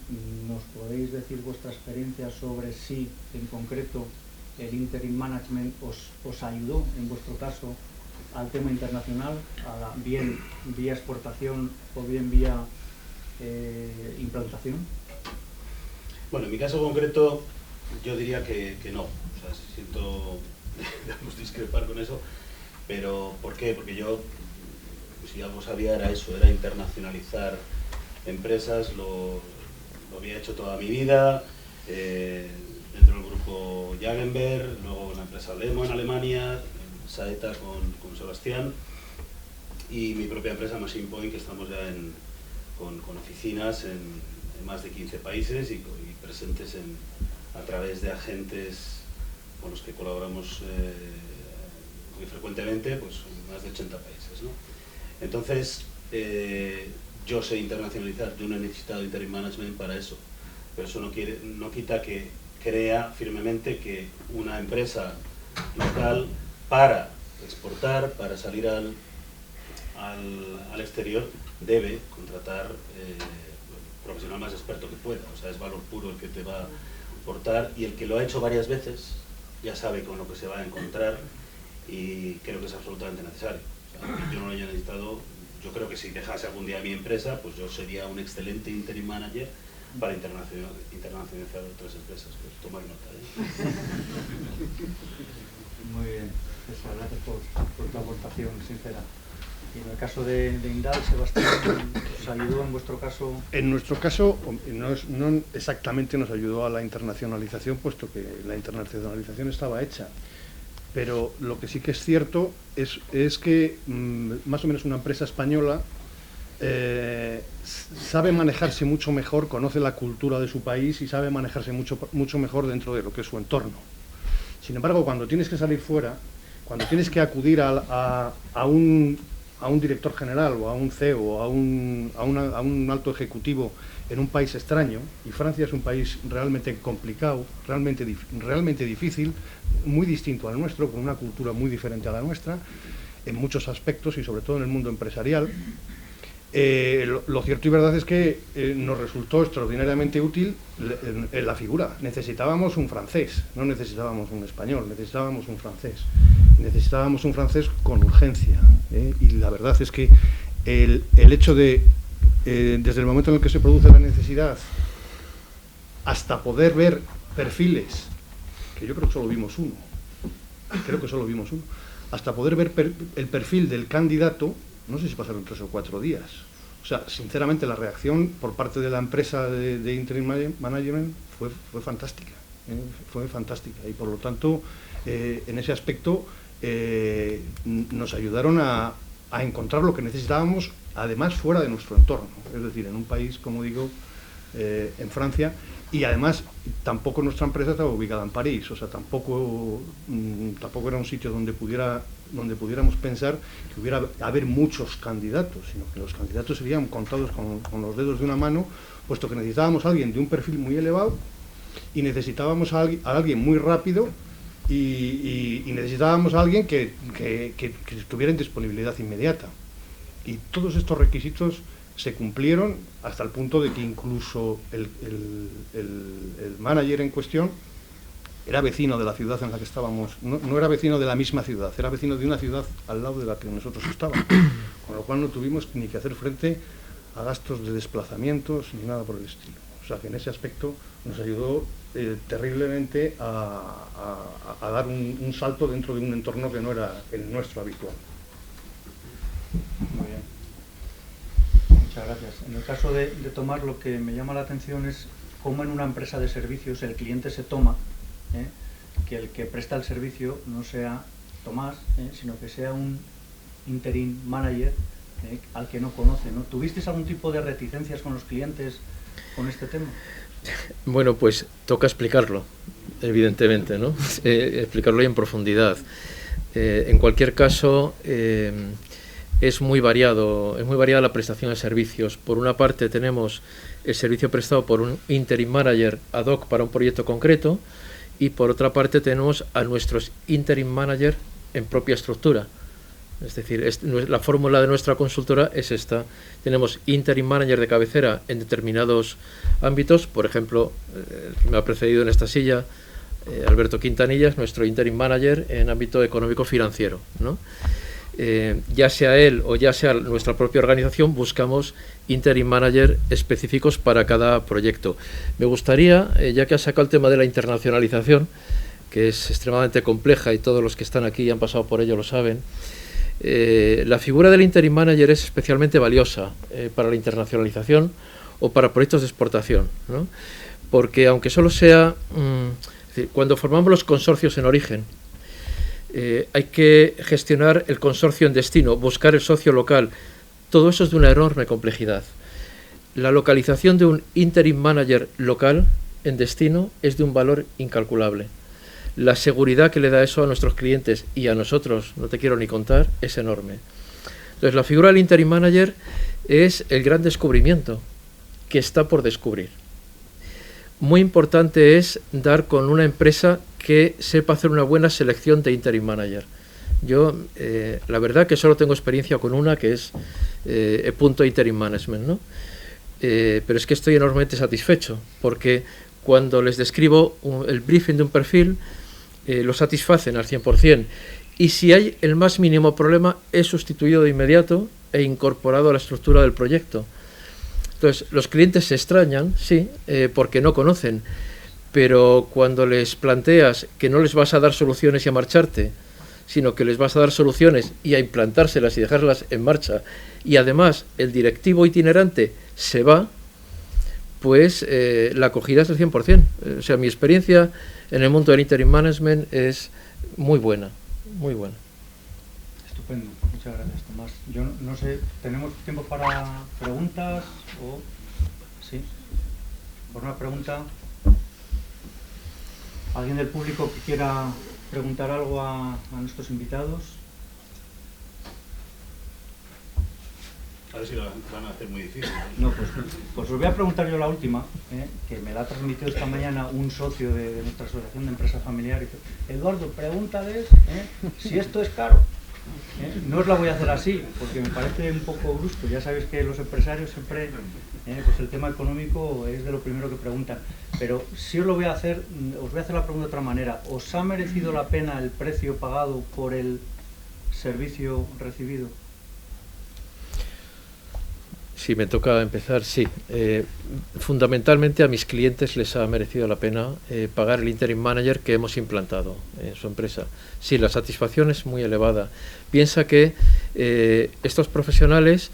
¿nos podéis decir vuestra experiencia sobre si en concreto el interim management os ayudó en vuestro caso al tema internacional, bien vía exportación o bien vía implantación? Bueno, en mi caso concreto yo diría que no. O sea, siento discrepar con eso, pero ¿por qué? Porque yo, si algo sabía era eso, era internacionalizar empresas, lo había hecho toda mi vida, dentro del grupo Jagenberg, luego en la empresa Lemo en Alemania, en Saeta con Sebastián, y mi propia empresa Machine Point, que estamos ya con oficinas en más de 15 países y presentes a través de agentes con los que colaboramos muy frecuentemente, pues en más de 80 países, ¿no? Entonces, yo sé internacionalizar, yo no he necesitado interim management para eso, pero eso no quita que crea firmemente que una empresa local, para exportar, para salir al exterior, debe contratar profesional más experto que pueda. O sea, es valor puro el que te va a aportar, y el que lo ha hecho varias veces ya sabe con lo que se va a encontrar, y creo que es absolutamente necesario. O sea, aunque yo no lo haya necesitado, yo creo que si dejase algún día mi empresa, pues yo sería un excelente interim manager para internacionalizar otras empresas. Pues tomar nota, ¿eh? Muy bien, César, gracias por tu aportación sincera. Y en el caso de Indal, Sebastián, ¿os ayudó en vuestro caso? En nuestro caso, no exactamente nos ayudó a la internacionalización, puesto que la internacionalización estaba hecha. Pero lo que sí que es cierto es que más o menos una empresa española sabe manejarse mucho mejor, conoce la cultura de su país y sabe manejarse mucho mejor dentro de lo que es su entorno. Sin embargo, cuando tienes que salir fuera, cuando tienes que acudir a un director general o a un CEO o a un alto ejecutivo en un país extraño, y Francia es un país realmente complicado, realmente difícil, muy distinto al nuestro, con una cultura muy diferente a la nuestra, en muchos aspectos y sobre todo en el mundo empresarial, lo cierto y verdad es que nos resultó extraordinariamente útil en la figura. Necesitábamos un francés, no necesitábamos un español, necesitábamos un francés. Necesitábamos un francés con urgencia, y la verdad es que el hecho de, desde el momento en el que se produce la necesidad, hasta poder ver perfiles, que yo creo que solo vimos uno, hasta poder ver el perfil del candidato, no sé si pasaron 3 o 4 días. O sea, sinceramente la reacción por parte de la empresa de interim management fue fantástica, fue fantástica, y por lo tanto, en ese aspecto, nos ayudaron a encontrar lo que necesitábamos, además fuera de nuestro entorno, es decir, en un país, como digo, en Francia, y además tampoco nuestra empresa estaba ubicada en París, o sea, tampoco era un sitio donde pudiéramos pensar que hubiera haber muchos candidatos, sino que los candidatos serían contados con los dedos de una mano, puesto que necesitábamos a alguien de un perfil muy elevado y necesitábamos a alguien muy rápido, y necesitábamos a alguien que estuviera en disponibilidad inmediata. Y todos estos requisitos se cumplieron hasta el punto de que incluso el manager en cuestión era vecino de la ciudad en la que estábamos, no era vecino de la misma ciudad, era vecino de una ciudad al lado de la que nosotros estábamos, con lo cual no tuvimos ni que hacer frente a gastos de desplazamientos ni nada por el estilo. O sea que en ese aspecto nos ayudó terriblemente a dar un salto dentro de un entorno que no era el nuestro habitual. Muy bien. Muchas gracias. En el caso de Tomás, lo que me llama la atención es cómo en una empresa de servicios el cliente se toma, que el que presta el servicio no sea Tomás, sino que sea un interim manager al que no conoce, ¿no? ¿Tuvisteis algún tipo de reticencias con los clientes con este tema? Bueno, pues toca explicarlo, evidentemente, ¿no? Explicarlo y en profundidad. En cualquier caso, es muy variada la prestación de servicios. Por una parte tenemos el servicio prestado por un interim manager ad hoc para un proyecto concreto, y por otra parte tenemos a nuestros interim manager en propia estructura. Es decir, la fórmula de nuestra consultora es esta. Tenemos interim manager de cabecera en determinados ámbitos. Por ejemplo, me ha precedido en esta silla Alberto Quintanilla, nuestro interim manager en ámbito económico-financiero, ¿no? Ya sea él o ya sea nuestra propia organización, buscamos interim manager específicos para cada proyecto. Me gustaría, ya que has sacado el tema de la internacionalización, que es extremadamente compleja y todos los que están aquí y han pasado por ello lo saben, la figura del interim manager es especialmente valiosa para la internacionalización o para proyectos de exportación, ¿no? Porque aunque solo sea, es decir, cuando formamos los consorcios en origen, hay que gestionar el consorcio en destino, buscar el socio local. Todo eso es de una enorme complejidad. La localización de un interim manager local en destino es de un valor incalculable. La seguridad que le da eso a nuestros clientes y a nosotros, no te quiero ni contar, es enorme. Entonces, la figura del interim manager es el gran descubrimiento que está por descubrir. Muy importante es dar con una empresa que sepa hacer una buena selección de interim manager. Yo, la verdad que solo tengo experiencia con una, que es Punto Interim Management, ¿no? Pero es que estoy enormemente satisfecho, porque cuando les describo el briefing de un perfil, lo satisfacen al 100%, y si hay el más mínimo problema, es sustituido de inmediato e incorporado a la estructura del proyecto. Entonces, los clientes se extrañan, sí, porque no conocen, pero cuando les planteas que no les vas a dar soluciones y a marcharte, sino que les vas a dar soluciones y a implantárselas y dejarlas en marcha, y además el directivo itinerante se va, pues la acogida es del 100%. O sea, mi experiencia en el mundo del interim management es muy buena, muy buena. Estupendo, muchas gracias, Tomás. Yo no sé, ¿tenemos tiempo para preguntas? ¿O sí? ¿Por una pregunta? ¿Alguien del público que quiera preguntar algo a nuestros invitados? A ver si lo van a hacer muy difícil. No, pues os voy a preguntar yo la última, que me la ha transmitido esta mañana un socio de nuestra asociación de empresas familiares. Eduardo, pregúntales si esto es caro. No os la voy a hacer así, porque me parece un poco brusco. Ya sabéis que los empresarios siempre, pues el tema económico es de lo primero que preguntan. Pero si os lo voy a hacer, os voy a hacer la pregunta de otra manera. ¿Os ha merecido la pena el precio pagado por el servicio recibido? Si me toca empezar, sí. Fundamentalmente a mis clientes les ha merecido la pena pagar el interim manager que hemos implantado en su empresa. Sí, la satisfacción es muy elevada. Piensa que estos profesionales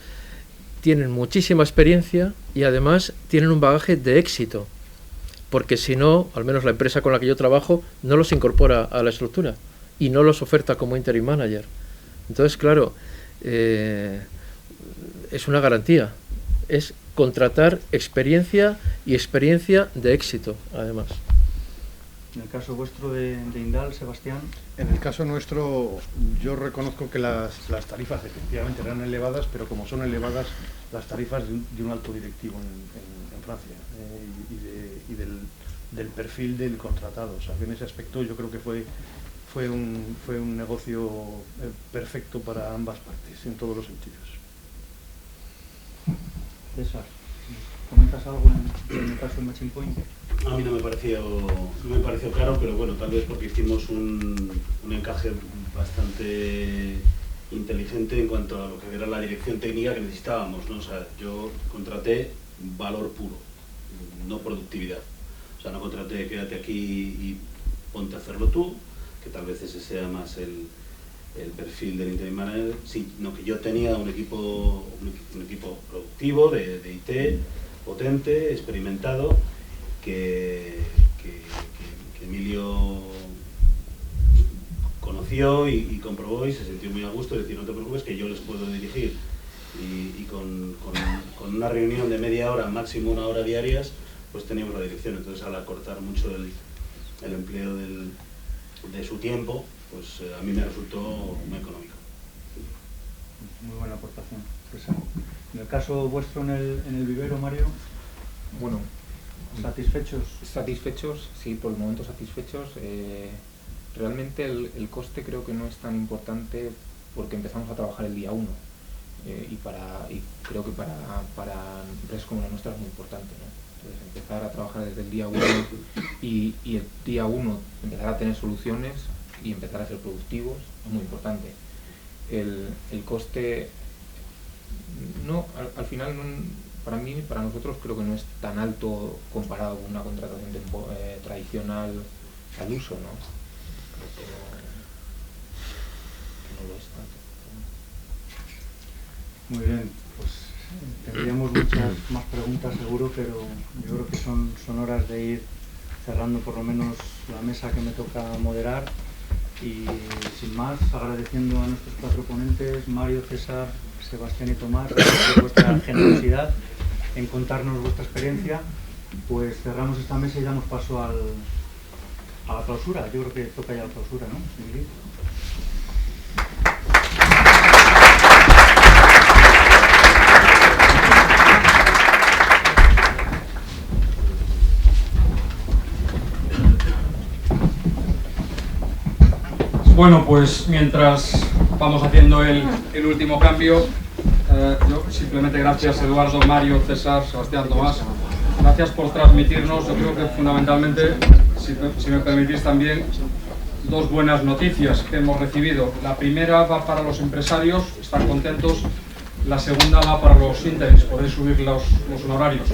tienen muchísima experiencia y además tienen un bagaje de éxito, porque si no, al menos la empresa con la que yo trabajo no los incorpora a la estructura y no los oferta como interim manager. Entonces, claro, es una garantía, es contratar experiencia y experiencia de éxito, además. En el caso vuestro de Indal, Sebastián. En el caso nuestro, yo reconozco que las tarifas efectivamente eran elevadas, pero como son elevadas las tarifas de un alto directivo en Francia y del perfil del contratado. O sea, que en ese aspecto yo creo que fue un negocio perfecto para ambas partes, en todos los sentidos. César, ¿comentas algo en el caso de Matching Point? A mí no me pareció caro, pero bueno, tal vez porque hicimos un encaje bastante inteligente en cuanto a lo que era la dirección técnica que necesitábamos, ¿no? O sea, yo contraté valor puro, no productividad. O sea, no contraté quédate aquí y ponte a hacerlo tú, que tal vez ese sea más el perfil del interim manager, sino que yo tenía un equipo productivo de IT, potente, experimentado, que Emilio conoció y comprobó y se sintió muy a gusto, es decir, no te preocupes que yo les puedo dirigir y con una reunión de media hora, máximo 1 hora diarias, pues teníamos la dirección. Entonces, al acortar mucho el empleo de su tiempo, pues a mí me resultó muy económico. Muy buena aportación. Pues, en el caso vuestro en el vivero, Mario, bueno, ¿satisfechos? Satisfechos, sí, por el momento satisfechos. Realmente el coste creo que no es tan importante porque empezamos a trabajar el día 1 y creo que para empresas como la nuestra es muy importante, ¿no? Entonces, empezar a trabajar desde el día 1 y el día 1 empezar a tener soluciones y empezar a ser productivos es muy importante. El coste, no, al final, no, para nosotros creo que no es tan alto comparado con una contratación tradicional al uso, ¿no? Creo que no lo es tanto. Muy bien, pues tendríamos muchas más preguntas seguro, pero yo creo que son horas de ir cerrando por lo menos la mesa que me toca moderar. Y sin más, agradeciendo a nuestros 4 ponentes, Mario, César, Sebastián y Tomás, por vuestra generosidad en contarnos vuestra experiencia, pues cerramos esta mesa y damos paso a la clausura. Yo creo que toca ya la clausura, ¿no, Emilio? Bueno, pues mientras vamos haciendo el último cambio, yo simplemente gracias Eduardo, Mario, César, Sebastián, Tomás, gracias por transmitirnos, yo creo que fundamentalmente, si me permitís también, 2 buenas noticias que hemos recibido. La primera va para los empresarios, están contentos, la segunda va para los interims, podéis subir los honorarios.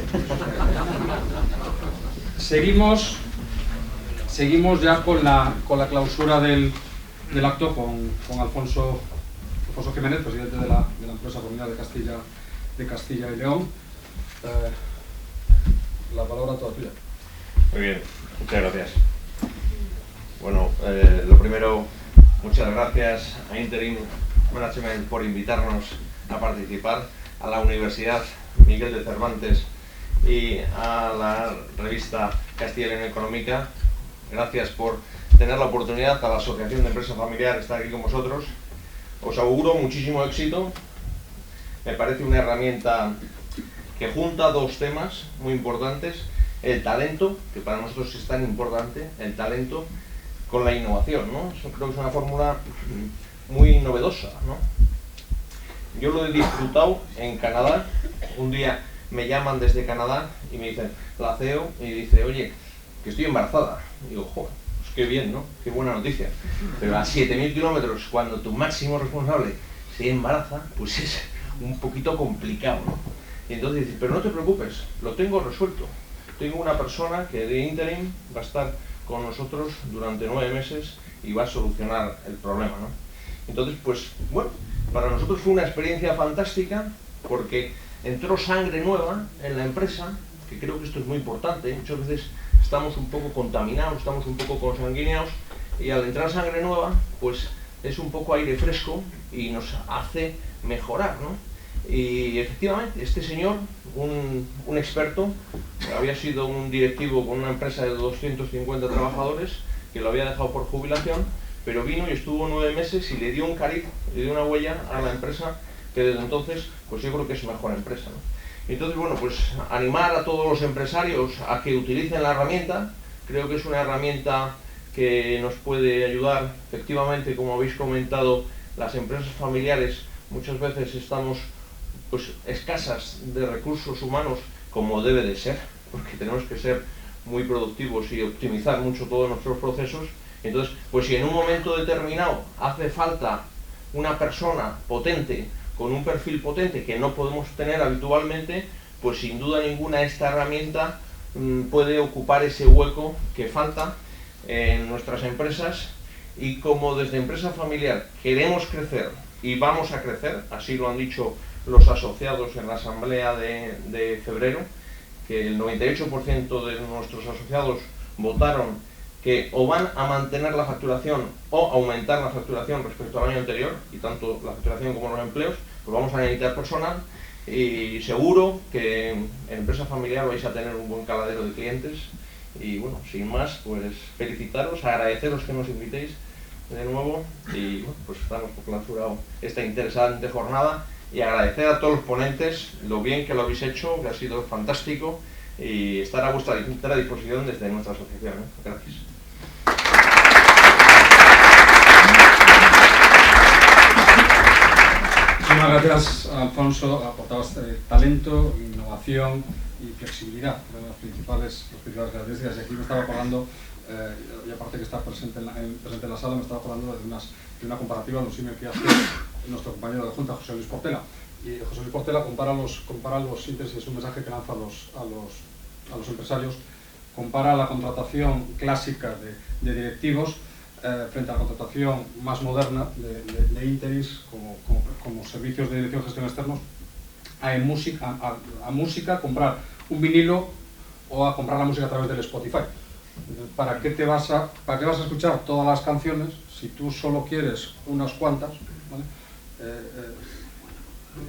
Seguimos ya con la clausura del acto con Alfonso Jiménez, presidente de la empresa familiar de Castilla y León. La palabra toda tuya. Muy bien, muchas gracias. Bueno, lo primero, muchas gracias a Interim Management por invitarnos a participar, a la Universidad Miguel de Cervantes y a la revista Castilla y León Económica. Gracias por tener la oportunidad, a la Asociación de Empresa Familiar, estar aquí con vosotros. Os auguro muchísimo éxito. Me parece una herramienta que junta 2 temas muy importantes: el talento, que para nosotros es tan importante, el talento con la innovación, ¿no? Eso creo que es una fórmula muy novedosa, ¿no? Yo lo he disfrutado en Canadá. Un día me llaman desde Canadá y me dicen, la CEO, y dice, oye, que estoy embarazada. Y digo, joder, pues qué bien, ¿no? Qué buena noticia. Pero a 7.000 kilómetros, cuando tu máximo responsable se embaraza, pues es un poquito complicado, ¿no? Y entonces dice, pero no te preocupes, lo tengo resuelto. Tengo una persona que de interim va a estar con nosotros durante 9 meses y va a solucionar el problema, ¿no? Entonces, pues, bueno, para nosotros fue una experiencia fantástica porque entró sangre nueva en la empresa, que creo que esto es muy importante. Muchas veces estamos un poco contaminados, estamos un poco consanguíneos, y al entrar sangre nueva, pues es un poco aire fresco y nos hace mejorar, ¿no? Y efectivamente, este señor, un experto, había sido un directivo con una empresa de 250 trabajadores, que lo había dejado por jubilación, pero vino y estuvo 9 meses y le dio un cariz, le dio una huella a la empresa, que desde entonces, pues yo creo que es mejor empresa, ¿no? Entonces, bueno, pues animar a todos los empresarios a que utilicen la herramienta. Creo que es una herramienta que nos puede ayudar. Efectivamente, como habéis comentado, las empresas familiares muchas veces estamos pues escasas de recursos humanos, como debe de ser, porque tenemos que ser muy productivos y optimizar mucho todos nuestros procesos. Entonces, pues si en un momento determinado hace falta una persona potente, con un perfil potente que no podemos tener habitualmente, pues sin duda ninguna esta herramienta puede ocupar ese hueco que falta en nuestras empresas, y como desde empresa familiar queremos crecer y vamos a crecer, así lo han dicho los asociados en la asamblea de febrero, que el 98% de nuestros asociados votaron que o van a mantener la facturación o aumentar la facturación respecto al año anterior, y tanto la facturación como los empleos, pues vamos a necesitar personal, y seguro que en empresa familiar vais a tener un buen caladero de clientes. Y bueno, sin más, pues felicitaros, agradeceros que nos invitéis de nuevo, y bueno, pues damos por clausurado esta interesante jornada, y agradecer a todos los ponentes lo bien que lo habéis hecho, que ha sido fantástico, y estar a vuestra entera disposición desde nuestra asociación, ¿eh? Gracias. Muchas gracias, Alfonso. Aportabas talento, innovación y flexibilidad, las principales características. Y aquí me estaba acordando, y aparte que está presente en la sala, me estaba acordando de una comparativa de un símil que hace nuestro compañero de Junta, José Luis Portela. Y José Luis Portela compara los índices, es un mensaje que lanza a los empresarios, compara la contratación clásica de directivos frente a la contratación más moderna de interims como servicios de dirección y gestión externos, a música, comprar un vinilo o a comprar la música a través del Spotify. ¿Para qué vas a escuchar todas las canciones si tú solo quieres unas cuantas? ¿Vale?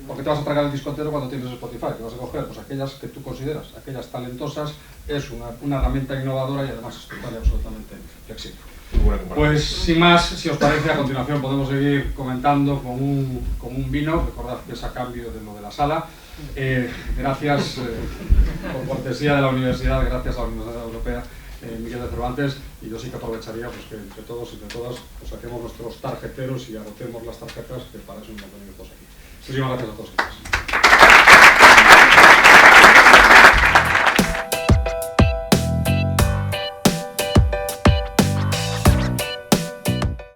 ¿Por qué te vas a tragar el disco entero cuando tienes Spotify? ¿Qué vas a coger? Pues aquellas que tú consideras, aquellas talentosas. Es una herramienta innovadora y además es total y absolutamente flexible. Pues sin más, si os parece, a continuación podemos seguir comentando con un vino. Recordad que es a cambio de lo de la sala. Gracias por cortesía de la universidad, gracias a la Universidad Europea Miguel de Cervantes, y yo sí que aprovecharía pues, que entre todos y entre todas pues, saquemos nuestros tarjeteros y agotemos las tarjetas, que para eso nos venimos todos aquí. Muchísimas gracias a todos.